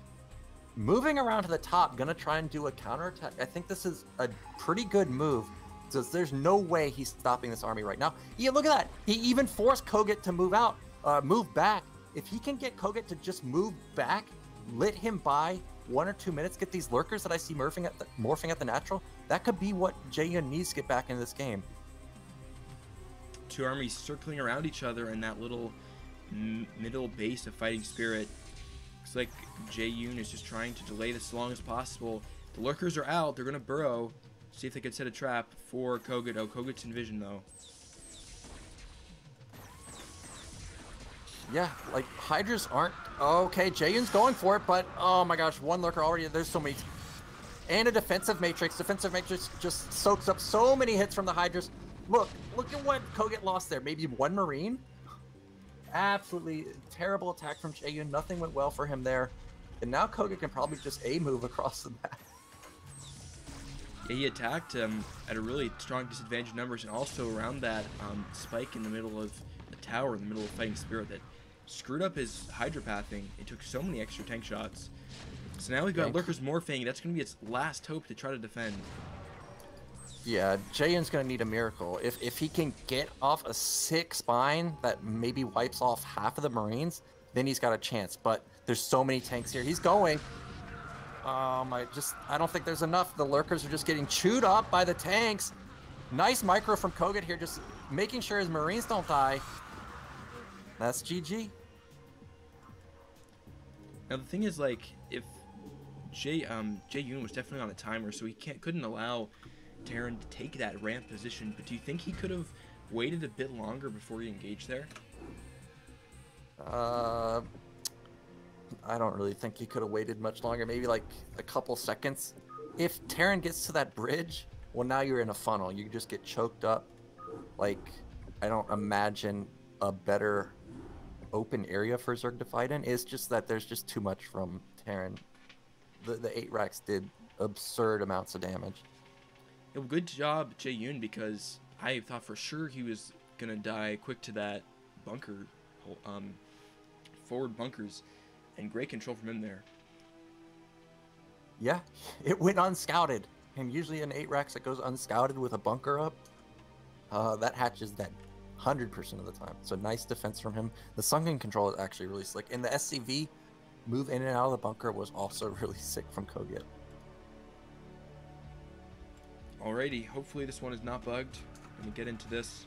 moving around to the top, gonna try and do a counterattack. I think this is a pretty good move. So there's no way he's stopping this army right now. Yeah, look at that. He even forced kogeT to move out, move back. If he can get kogeT to just move back, let him buy 1 or 2 minutes, get these lurkers that I see morphing at the natural, that could be what Jaeyun needs to get back into this game. 2 armies circling around each other in that little middle base of Fighting Spirit. Looks like Jaeyun is just trying to delay this as long as possible. The lurkers are out. They're going to burrow. See if they can set a trap for kogeT. Oh, kogeT's in vision, though. Yeah, like, Hydras aren't... Okay, Jaeyun's going for it, but, oh my gosh, 1 lurker already. There's so many... And a defensive matrix. Defensive matrix just soaks up so many hits from the Hydras. Look at what kogeT lost there. Maybe 1 Marine? Absolutely terrible attack from Jaeyun. Nothing went well for him there. And now kogeT can probably just A-move across the map. Yeah, he attacked at a really strong disadvantage of numbers, and also around that spike in the middle of the tower, in the middle of Fighting Spirit, that screwed up his Hydra pathing. It took so many extra tank shots. So now we've got lurkers morphing. That's going to be its last hope to try to defend. Yeah, Jaeyun's going to need a miracle. If he can get off a sick spine that maybe wipes off half of the Marines, then he's got a chance. But there's so many tanks here. He's going. I don't think there's enough. The lurkers are just getting chewed up by the tanks. Nice micro from kogeT here, just making sure his Marines don't die. That's GG. Now the thing is, like, if Jaeyun was definitely on a timer, so he couldn't allow Terran to take that ramp position. But do you think he could have waited a bit longer before he engaged there? I don't really think he could have waited much longer. Maybe like a couple seconds. If Terran gets to that bridge, well, now you're in a funnel. You just get choked up. Like, I don't imagine a better open area for Zerg to fight in. It's just that there's just too much from Terran. The 8 racks did absurd amounts of damage. Yeah, well, good job, Jaeyun, because I thought for sure he was gonna die quick to that bunker, forward bunkers, and great control from him there. Yeah, it went unscouted, and usually in 8 racks it goes unscouted with a bunker up. That hatch is dead 100% of the time. So nice defense from him. The sunken control is actually really slick. And the SCV move in and out of the bunker was also really sick from kogeT. Alrighty, hopefully this one is not bugged. Let me get into this.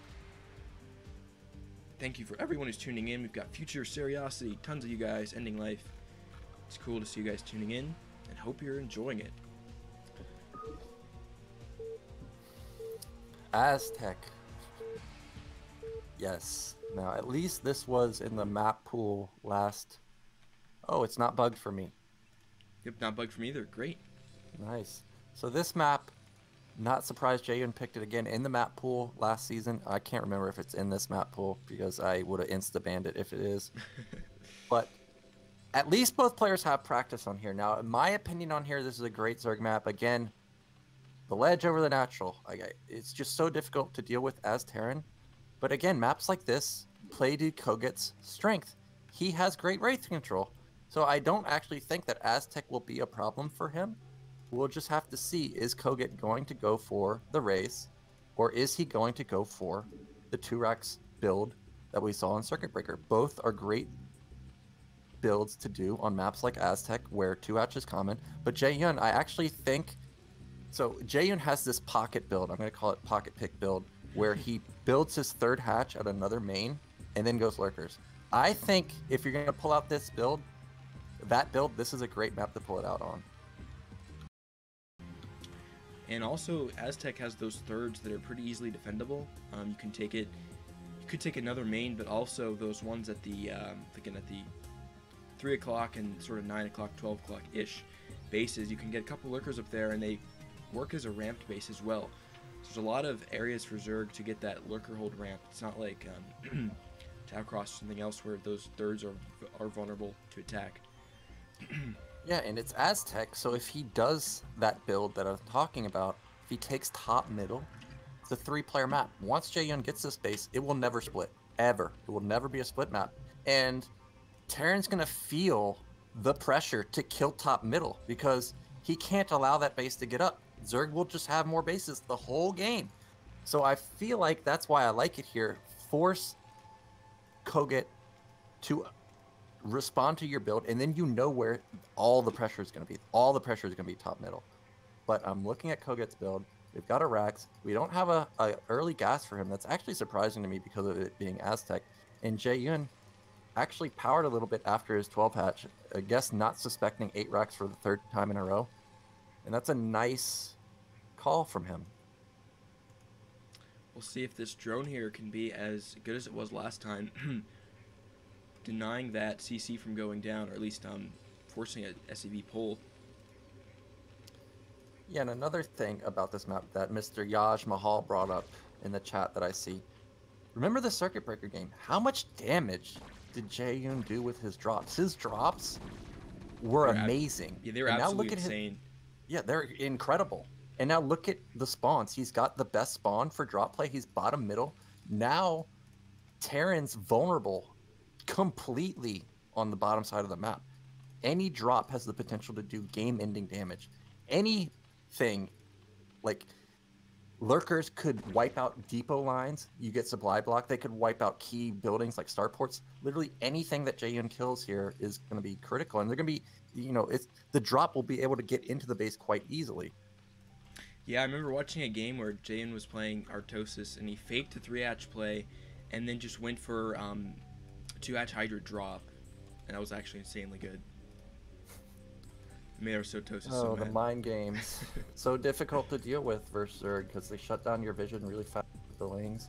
Thank you for everyone who's tuning in. We've got Future Seriosity, tons of you guys, Ending Life. It's cool to see you guys tuning in, and hope you're enjoying it. Aztec. Yes. Now, at least this was in the map pool last... Oh, it's not bugged for me. Yep, not bugged for me either. Great. Nice. So this map, not surprised Jaeyun picked it again in the map pool last season. I can't remember if it's in this map pool because I would have insta-banned it if it is. But at least both players have practice on here. Now, in my opinion on here, this is a great Zerg map. Again, the ledge over the natural. It's just so difficult to deal with as Terran. But again, maps like this play to kogeT's strength. He has great Wraith control. So I don't actually think that Aztec will be a problem for him. We'll just have to see, is kogeT going to go for the race, or is he going to go for the 2-Rex build that we saw in Circuit Breaker. Both are great builds to do on maps like Aztec, where 2-Hatch is common. But Jaeyun, I actually think... So Jaeyun has this pocket build, I'm going to call it pocket pick build, where he builds his 3rd hatch at another main and then goes lurkers. I think if you're going to pull out this build, this is a great map to pull it out on. And also, Aztec has those thirds that are pretty easily defendable. You can take it. You could take another main, but also those ones at the thinking at the 3 o'clock and sort of 9 o'clock, 12 o'clock ish bases. You can get a couple lurkers up there, and they work as a ramped base as well. So there's a lot of areas for Zerg to get that lurker hold ramp. It's not like Tau Cross or something else where those thirds are vulnerable to attack. Yeah, and it's Aztec, so if he does that build that I'm talking about, if he takes top middle, it's a 3-player map. Once Jaeyun gets this base, it will never split. Ever. It will never be a split map. And Terran's going to feel the pressure to kill top middle because he can't allow that base to get up. Zerg will just have more bases the whole game. So I feel like that's why I like it here. Force kogeT to respond to your build, and then you know where all the pressure is going to be. All the pressure is going to be top middle. But I'm looking at kogeT's build. We've got a Rax. We don't have a early gas for him. That's actually surprising to me because of it being Aztec. And Jaeyun actually powered a little bit after his 12 hatch. I guess not suspecting 8 Rax for the 3rd time in a row. And that's a nice call from him. We'll see if this drone here can be as good as it was last time. Denying that CC from going down, or at least forcing a SEV pull. Yeah, and another thing about this map that Mr. Yaj Mahal brought up in the chat that I see. Remember the Circuit Breaker game? How much damage did Jaeyun do with his drops? His drops were amazing. Yeah, they were absolutely insane. Yeah, they're incredible. And now look at the spawns. He's got the best spawn for drop play. He's bottom middle. Now Terran's vulnerable completely on the bottom side of the map. Any drop has the potential to do game-ending damage. Anything, like lurkers could wipe out depot lines. You get supply block. They could wipe out key buildings like starports. Literally anything that Jaeyun kills here is going to be critical, and they're going to be, the drop will be able to get into the base quite easily. Yeah, I remember watching a game where Jaeyun was playing Artosis, and he faked a 3-hatch play, and then just went for 2-hatch Hydra drop, and that was actually insanely good. Made our Artosis so mad. The mind games. So difficult to deal with versus Zerg, because they shut down your vision really fast with the lanes,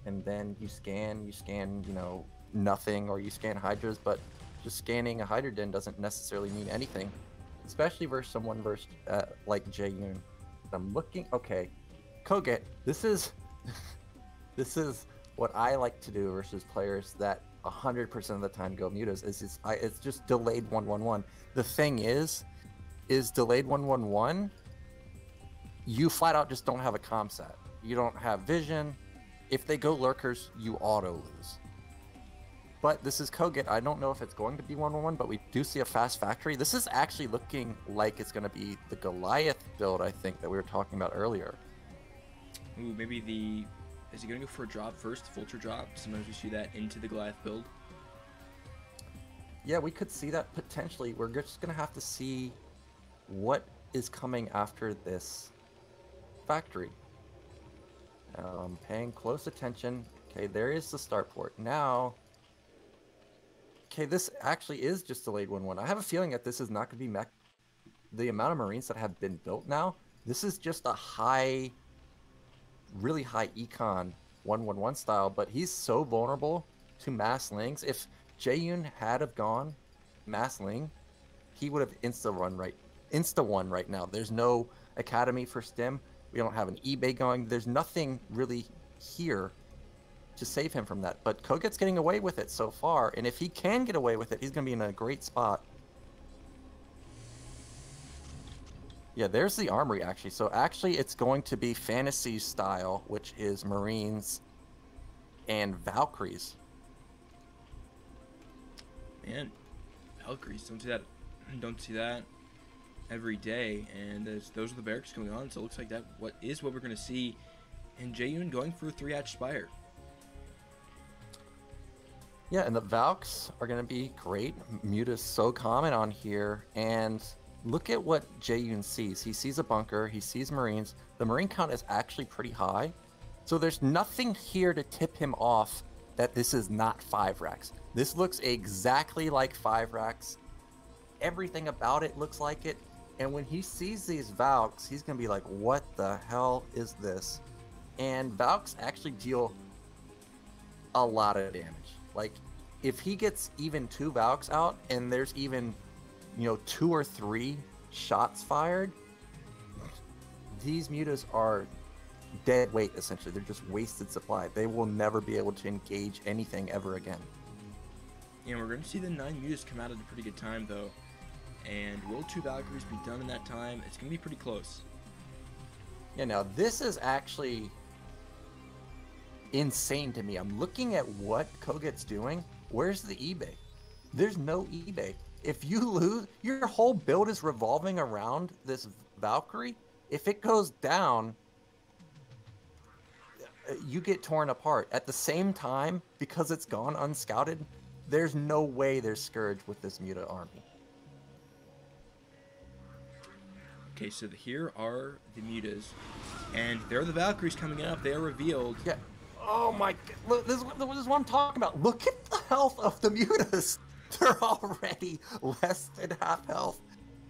and then you scan, nothing, or you scan Hydras, but just scanning a Hydra den doesn't necessarily mean anything, especially versus someone like Jaeyun. I'm looking, okay, kogeT, this is what I like to do versus players that 100% of the time go mutas. It's just delayed 1-1-1. The thing is delayed 1-1-1, you flat out just don't have a comm set. You don't have vision. If they go lurkers, you auto lose. But this is kogeT. I don't know if it's going to be 1-1-1, but we do see a fast factory. This is actually looking like it's going to be the Goliath build, I think, that we were talking about earlier. Ooh, maybe is he going to go for a drop first, Vulture drop? Sometimes we see that into the Goliath build. Yeah, we could see that potentially. We're just going to have to see what is coming after this factory. Paying close attention. Okay, there is the start port. Now... Okay, this actually is just delayed 1-1. I have a feeling that this is not going to be mech. The amount of Marines that have been built now, this is just a really high econ 1-1-1 style, but he's so vulnerable to mass lings. If Jaeyun had have gone mass ling, he would have insta-won right now. There's no academy for stim. We don't have an eBay going. There's nothing really here to save him from that. But kogeT's getting away with it so far, and if he can get away with it, he's going to be in a great spot. Yeah, there's the armory, actually. So actually, it's going to be fantasy style, which is Marines and Valkyries. Man, Valkyries, don't see that every day, and those are the barracks going on, so it looks like what we're going to see. And Jaeyun going for a 3-hatch Spire. Yeah, and the Valks are going to be great. Muta's so common on here, and look at what Jaeyun sees. He sees a bunker, he sees Marines. The Marine count is actually pretty high, so there's nothing here to tip him off that this is not 5 racks. This looks exactly like 5 racks. Everything about it looks like it, and when he sees these Valks, he's going to be like, what the hell is this? And Valks actually deal a lot of damage. Like, if he gets even 2 Valks out and there's even, 2 or 3 shots fired, these mutas are dead weight, essentially. They're just wasted supply. They will never be able to engage anything ever again. Yeah, we're going to see the 9 mutas come out at a pretty good time, though. And will 2 Valkyries be done in that time? It's going to be pretty close. Yeah, now, this is actually insane to me. I'm looking at what kogeT's doing. Where's the eBay? There's no eBay. If you lose, your whole build is revolving around this Valkyrie. If it goes down, you get torn apart. At the same time, because it's gone unscouted, there's no way there's Scourge with this Muta army. Okay, so here are the mutas, and there are the Valkyries coming up. They are revealed. Yeah. Oh my god, look, this is what I'm talking about. Look at the health of the mutas. They're already less than half health.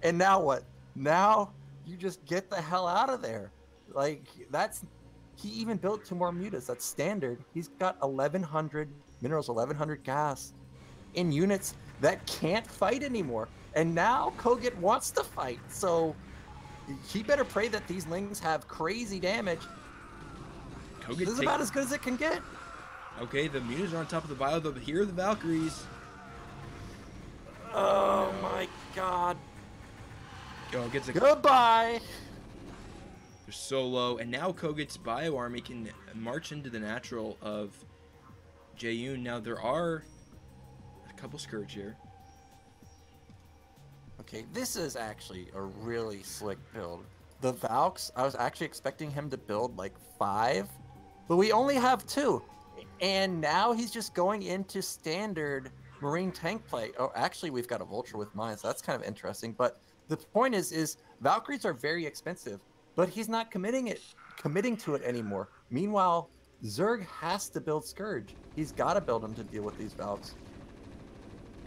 And now what? Now you just get the hell out of there. Like, he even built 2 more mutas. That's standard. He's got 1,100 minerals, 1,100 gas in units that can't fight anymore. And now kogeT wants to fight. So he better pray that these lings have crazy damage. This is about as good as it can get. Okay, the mutas are on top of the bio, though. Here are the Valkyries. Oh my god. Oh, gets a goodbye. They're so low, and now kogeT's bio army can march into the natural of Jaeyun. Now there are a couple Scourge here. Okay, this is actually a really slick build. The Valks, I was actually expecting him to build like 5, but we only have 2. And now he's just going into standard Marine tank play. Oh, actually, we've got a Vulture with mines. So that's kind of interesting. But the point is Valkyries are very expensive, but he's not committing to it anymore. Meanwhile, Zerg has to build Scourge. He's got to build them to deal with these Valks.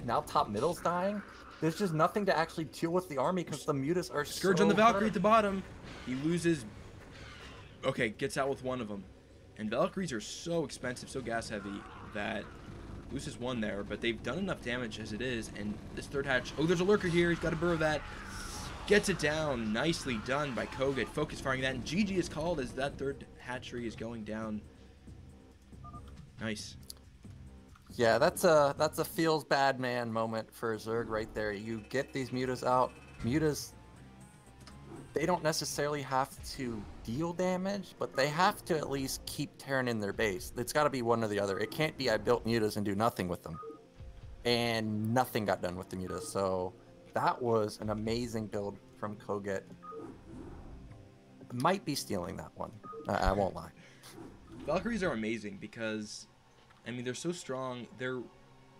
Now top middle's dying. There's just nothing to actually deal with the army because the mutas are Scourge on the Valkyrie at the bottom. He loses. Okay, gets out with 1 of them. And Valkyries are so expensive, so gas heavy, that loses 1 there. But they've done enough damage as it is. And this 3rd hatch. Oh, there's a lurker here. He's got to burrow that. Gets it down. Nicely done by kogeT. Focus firing that. And GG is called as that 3rd hatchery is going down. Nice. Yeah, that's a feels bad man moment for Zerg right there. You get these mutas out. Mutas, they don't necessarily have to deal damage, but they have to at least keep tearing in their base. It's got to be one or the other. It can't be I built mutas and do nothing with them. And nothing got done with the mutas. So that was an amazing build from kogeT. Might be stealing that one. I won't lie. Valkyries are amazing because, I mean, they're so strong. They're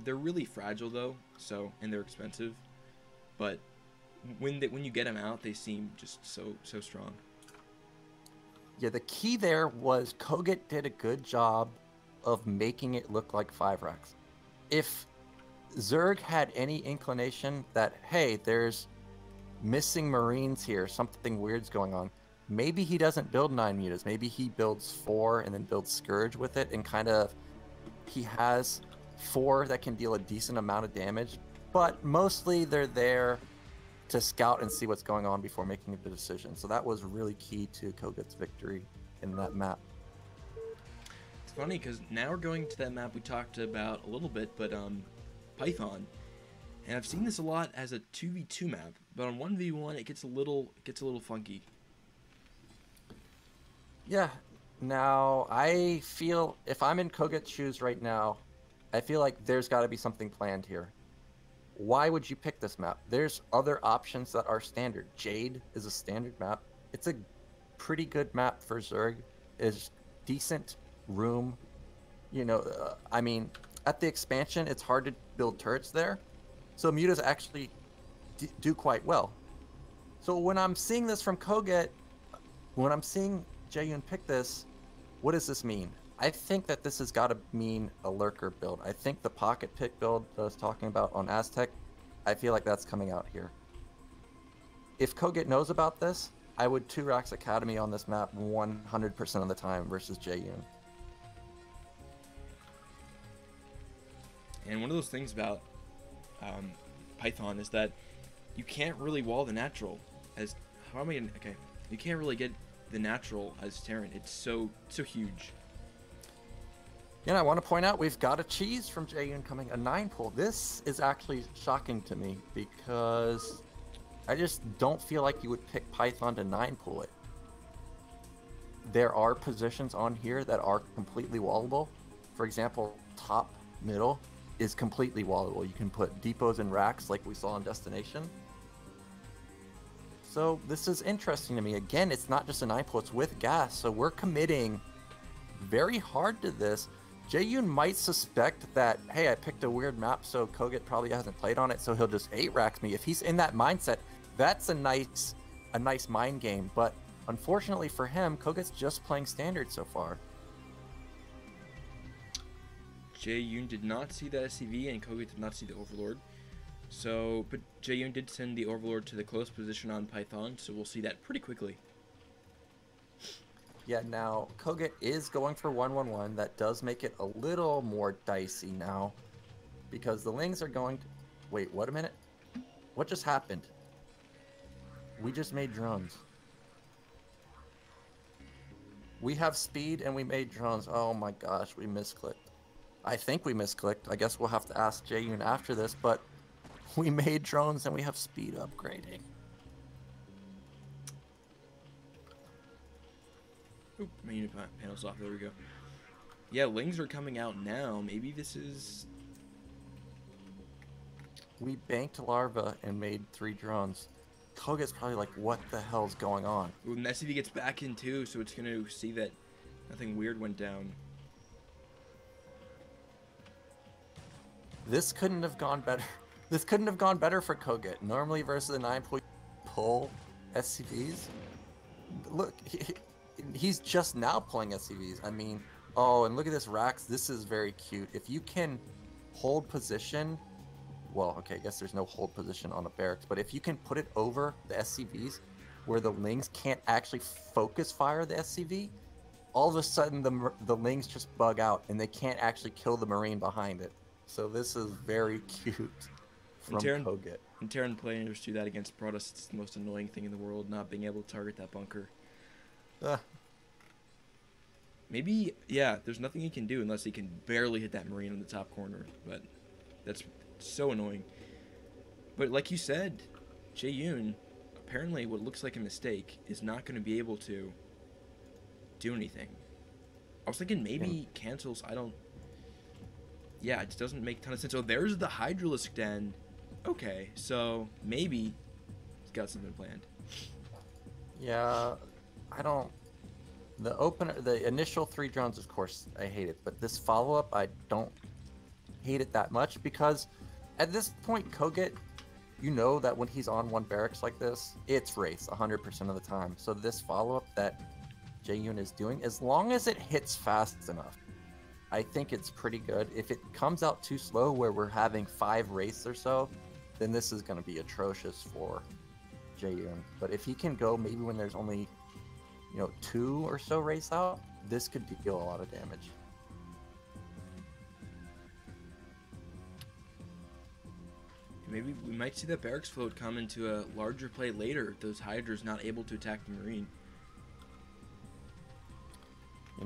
really fragile though, and they're expensive. But when you get them out, they seem just so strong. Yeah, the key there was kogeT did a good job of making it look like 5 racks. If Zerg had any inclination that, hey, there's missing Marines here, something weird's going on, maybe he doesn't build 9 mutas. Maybe he builds 4 and then builds Scourge with it, and kind of he has 4 that can deal a decent amount of damage, but mostly they're there to scout and see what's going on before making a decision. So that was really key to kogeT's victory in that map. It's funny because now we're going to that map we talked about a little bit, but Python, and I've seen this a lot as a 2v2 map, but on 1v1 it gets a little funky. Yeah. Now I feel if I'm in kogeT's shoes right now, I feel like there's got to be something planned here. Why would you pick this map? There's other options that are standard. Jade is a standard map. It's a pretty good map for Zerg. It's decent room. I mean, at the expansion, it's hard to build turrets there. So mutas actually do quite well. So when I'm seeing this from kogeT, when I'm seeing Jaeyun pick this, what does this mean? I think that this has got to mean a lurker build. I think the pocket pick build that I was talking about on Aztec, I feel like that's coming out here. If kogeT knows about this, I would 2-Rax Academy on this map 100% of the time versus Jaeyun. And one of those things about Python is that you can't really wall the natural as how am I gonna, okay, you can't really get the natural as Terran. It's so huge. Yeah, I want to point out we've got a cheese from Jaeyun coming, a 9 pull. This is actually shocking to me because I just don't feel like you would pick Python to 9 pull it. There are positions on here that are completely wallable. For example, top middle is completely wallable. You can put depots and racks like we saw in Destination. So this is interesting to me. Again, it's not just a 9 pull, it's with gas. So we're committing very hard to this. Jaeyun might suspect that, hey, I picked a weird map, so kogeT probably hasn't played on it, so he'll just 8-Rax me. If he's in that mindset, that's a nice mind game. But unfortunately for him, kogeT's just playing standard so far. Jaeyun did not see that SCV, and kogeT did not see the Overlord. So, but Jaeyun did send the Overlord to the close position on Python, so we'll see that pretty quickly. Yeah, now, kogeT is going for 1-1-1. That does make it a little more dicey now. Because the Lings are going to... Wait, what a minute? What just happened? We just made drones. We have speed and we made drones. Oh my gosh, we misclicked. I think we misclicked. I guess we'll have to ask Jaeyun after this, but we made drones and we have speed upgrading. Oop, my unit panel's off. There we go. Yeah, Lings are coming out now. Maybe this is... We banked larva and made 3 drones. kogeT's probably like, what the hell's going on? Ooh, and SCV gets back in too, so it's going to see that nothing weird went down. This couldn't have gone better. This couldn't have gone better for kogeT. Normally versus the 9 pull SCVs. Look, he's just now pulling SCVs. I mean, oh, and look at this Rax. This is very cute. If you can hold position, well, okay, I guess there's no hold position on a barracks, but if you can put it over the SCVs where the Lings can't actually focus fire the SCV, all of a sudden the Lings just bug out and they can't actually kill the Marine behind it. So this is very cute from kogeT. And Terran players do that against Protoss. It's the most annoying thing in the world, not being able to target that bunker. Maybe, yeah, there's nothing he can do unless he can barely hit that Marine on the top corner. But that's so annoying. But like you said, Jaeyun, apparently what looks like a mistake, is not going to be able to do anything. I was thinking maybe cancels, I don't... Yeah, it just doesn't make a ton of sense. So there's the Hydralisk Den. Okay, so maybe he's got something planned. Yeah, I don't... The initial 3 drones, of course, I hate it. But this follow-up, I don't hate it that much because at this point, kogeT, you know that when he's on one barracks like this, it's race 100% of the time. So this follow-up that Jaeyun is doing, as long as it hits fast enough, I think it's pretty good. If it comes out too slow where we're having 5 race or so, then this is going to be atrocious for Jaeyun. But if he can go maybe when there's only, 2 or so race out, this could deal a lot of damage. Maybe we might see that barracks float come into a larger play later if those Hydras not able to attack the Marine.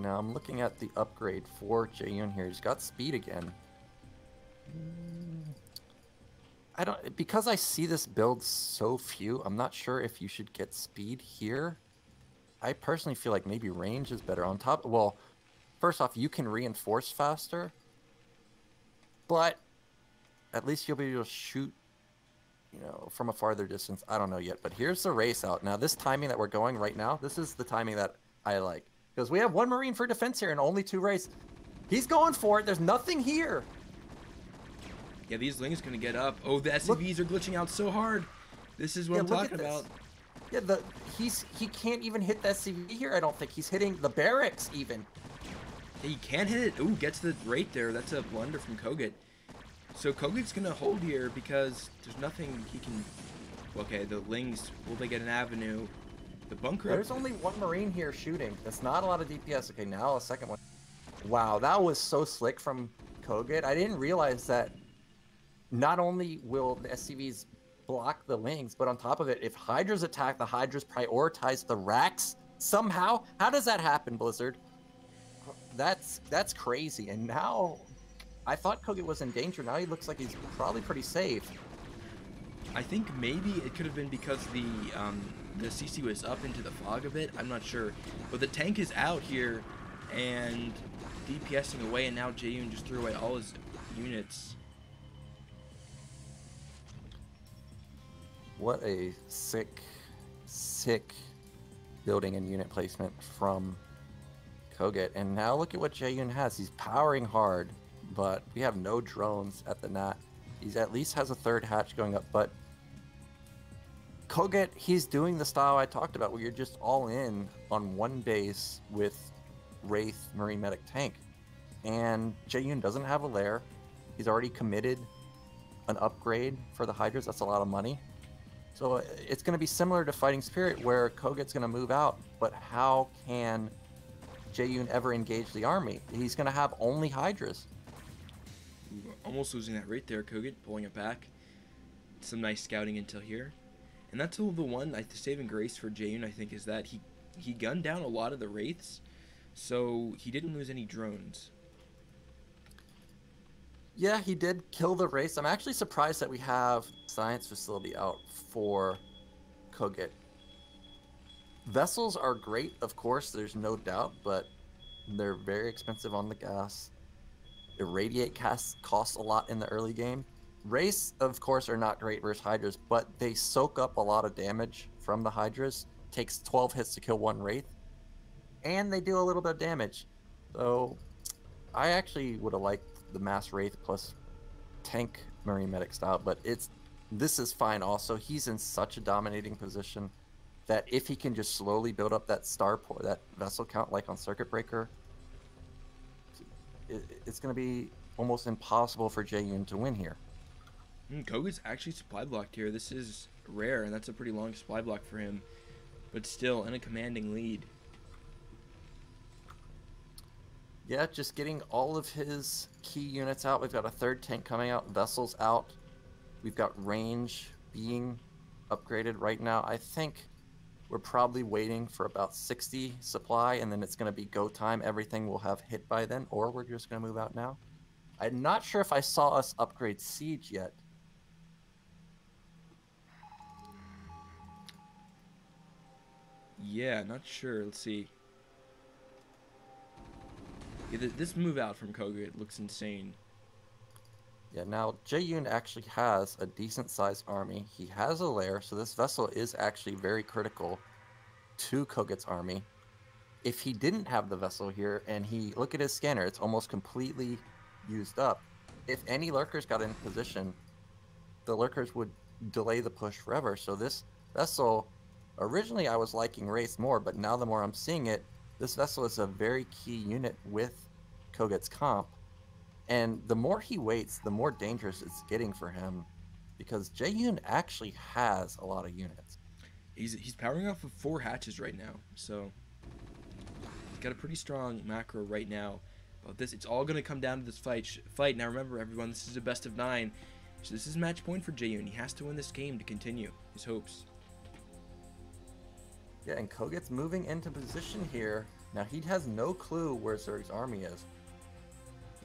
I'm looking at the upgrade for Jaeyun here. He's got speed again. Because I see this build so few, I'm not sure if you should get speed here. I personally feel like maybe range is better on top. Well, first off, you can reinforce faster, but at least you'll be able to shoot, from a farther distance. I don't know yet, but here's the race out. Now, this timing that we're going right now, this is the timing that I like. Because we have 1 Marine for defense here and only 2 race. He's going for it. There's nothing here. Yeah, these Lings gonna get up. Oh, the SCVs are glitching out so hard. This is what I'm talking about. Yeah, he can't even hit the SCV here. I don't think he's hitting the barracks even. Yeah, he can't hit it. Ooh, gets the rate there. That's a blunder from kogeT. So kogeT's gonna hold here because there's nothing he can. Okay, the Lings, will they get an avenue? The bunker. There's only one Marine here shooting. That's not a lot of DPS. Okay, now a second one. Wow, that was so slick from kogeT. I didn't realize that not only will the SCVs block the Lings, but on top of it, if Hydras attack, the Hydras prioritize the racks somehow. How does that happen, Blizzard? That's crazy. And now, I thought kogeT was in danger. Now he looks like he's probably pretty safe. I think maybe it could have been because the CC was up into the fog a bit. I'm not sure, but the tank is out here and DPSing away, and now Jaeyun just threw away all his units. What a sick building and unit placement from kogeT. And now look at what Jaeyun has. He's powering hard, but we have no drones at the NAT. He's at least has a third hatch going up, but kogeT, he's doing the style I talked about, where you're just all in on one base with Wraith Marine Medic tank. And Jaeyun doesn't have a lair. He's already committed an upgrade for the Hydras. That's a lot of money. So it's going to be similar to Fighting Spirit, where kogeT's going to move out, but how can Jaeyun ever engage the army? He's going to have only Hydras. Almost losing that right there, kogeT pulling it back. Some nice scouting intel here. And that's the one, the saving grace for Jaeyun, I think, is that he gunned down a lot of the Wraiths, so he didn't lose any drones. Yeah, he did kill the Wraiths. I'm actually surprised that we have Science Facility out for kogeT. Vessels are great, of course, there's no doubt, but they're very expensive on the gas. Irradiate costs a lot in the early game. Wraiths, of course, are not great versus Hydras, but they soak up a lot of damage from the Hydras. Takes 12 hits to kill one Wraith, and they do a little bit of damage. So I actually would have liked the Mass Wraith plus tank Marine Medic style, but this is fine also. He's in such a dominating position that if he can just slowly build up that that vessel count like on Circuit Breaker, it's going to be almost impossible for Jaeyun to win here. kogeT's actually supply blocked here. This is rare, and that's a pretty long supply block for him, but still in a commanding lead. Yeah, just getting all of his key units out. We've got a third tank coming out, vessels out. We've got range being upgraded right now. I think we're probably waiting for about 60 supply, and then it's going to be go time. Everything will have hit by then, or we're just going to move out now. I'm not sure if I saw us upgrade Siege yet. Yeah, not sure. Let's see. Yeah, this move out from kogeT looks insane. Yeah, now Jaeyun actually has a decent sized army. He has a lair, so this vessel is actually very critical to kogeT's army. If he didn't have the vessel here, and look at his scanner, it's almost completely used up. If any lurkers got in position, the lurkers would delay the push forever. So this vessel, originally I was liking Wraith more, but now the more I'm seeing it, this vessel is a very key unit with kogeT's comp. And the more he waits, the more dangerous it's getting for him, because Jaeyun actually has a lot of units. He's powering off of 4 hatches right now, so he's got a pretty strong macro right now. But it's all going to come down to this fight. Now remember, everyone, this is a best of 9, so this is match point for Jaeyun. He has to win this game to continue his hopes. Yeah, and kogeT's moving into position here. Now he has no clue where Zerg's army is.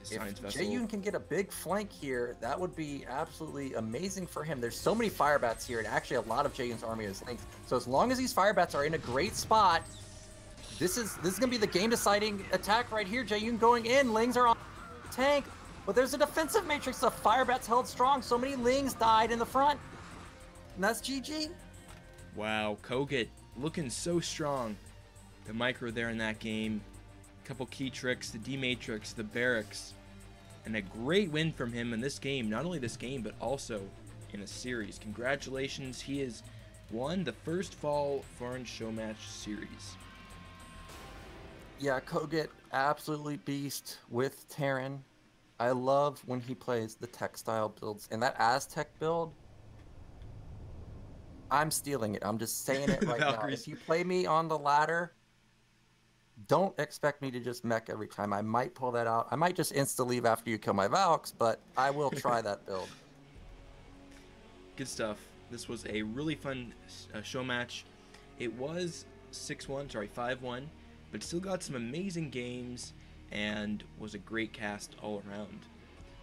If Jaeyun can get a big flank here, that would be absolutely amazing for him. There's so many fire bats here, and actually a lot of Jaeyun's army is linked. So as long as these fire bats are in a great spot, this is gonna be the game-deciding attack right here. Jaeyun going in, Lings are on tank, but there's a defensive matrix. The fire bats held strong. So many Lings died in the front, and that's GG. Wow, kogeT looking so strong. The micro there in that game. Couple key tricks, the D matrix, the barracks, And a great win from him in this game, not only this game, but also in a series. Congratulations, he has won the first Fall Foreign Showmatch series. Yeah, kogeT, absolutely beast with Terran. I love when he plays the textile builds. And that Aztec build, I'm stealing it. I'm just saying it right now. Valkyries. If you play me on the ladder, don't expect me to just mech every time. I might pull that out. I might just insta-leave after you kill my Valks, but I will try that build. Good stuff. This was a really fun show match. It was 5-1, but still got some amazing games and was a great cast all around.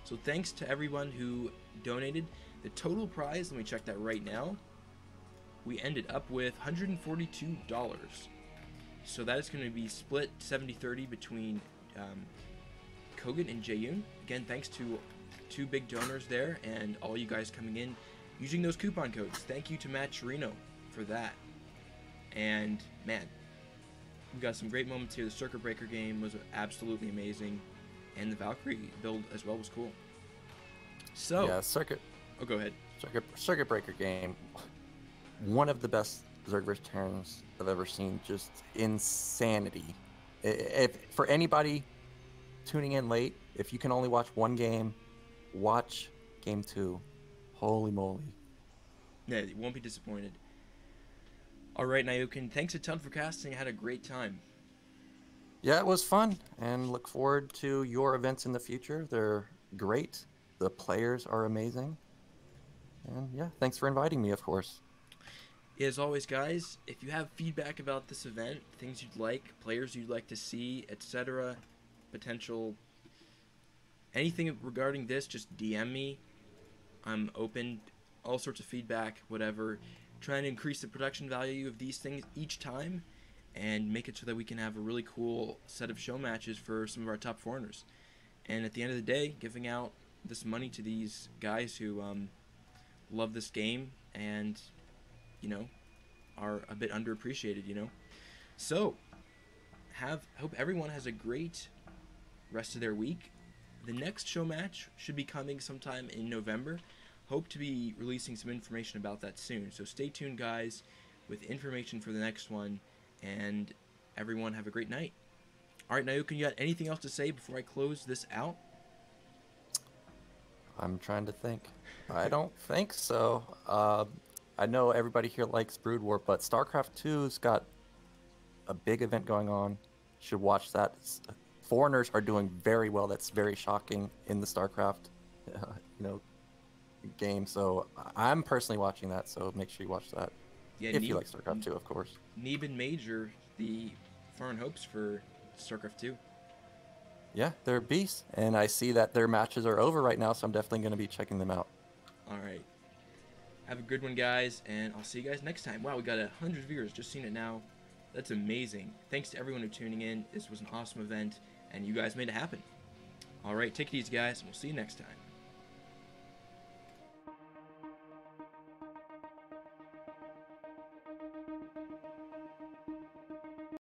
So thanks to everyone who donated. The total prize, let me check that right now, we ended up with $142. So that is going to be split 70-30 between kogeT and Jaeyun. Again, thanks to 2 big donors there and all you guys coming in using those coupon codes. Thank you to Matt Chirino for that. And man, we got some great moments here. The Circuit Breaker game was absolutely amazing, and the Valkyrie build as well was cool. So yeah, Circuit. Oh, go ahead. Circuit Breaker game, one of the best Zerg vs. Terrans I've ever seen. Just insanity. If for anybody tuning in late, if you can only watch one game, watch game 2. Holy moly. Yeah, you won't be disappointed. All right, Jaeyun, thanks a ton for casting. I had a great time. Yeah, it was fun, and look forward to your events in the future. They're great. The players are amazing. And yeah, thanks for inviting me, of course. As always, guys, if you have feedback about this event, things you'd like, players you'd like to see, etc., potential, anything regarding this, just DM me. I'm open, all sorts of feedback, whatever. Trying to increase the production value of these things each time and make it so that we can have a really cool set of show matches for some of our top foreigners. And at the end of the day, giving out this money to these guys who love this game and, you know, are a bit underappreciated, you know. So, hope everyone has a great rest of their week. The next show match should be coming sometime in November. Hope to be releasing some information about that soon. So stay tuned, guys, with information for the next one. And everyone have a great night. All right, Jaeyun, you got anything else to say before I close this out? I'm trying to think. I don't think so. I know everybody here likes Brood War, but StarCraft 2's got a big event going on. Should watch that. Foreigners are doing very well. That's very shocking in the StarCraft, game. So I'm personally watching that. So make sure you watch that. Yeah, if you like StarCraft 2, of course. Neben Major, the foreign hopes for StarCraft 2. Yeah, they're beasts, and I see that their matches are over right now, so I'm definitely going to be checking them out. All right. Have a good one, guys, and I'll see you guys next time. Wow, we got 100 viewers. Just seen it now. That's amazing. Thanks to everyone who's tuning in. This was an awesome event, and you guys made it happen. All right, take it easy, guys, and we'll see you next time.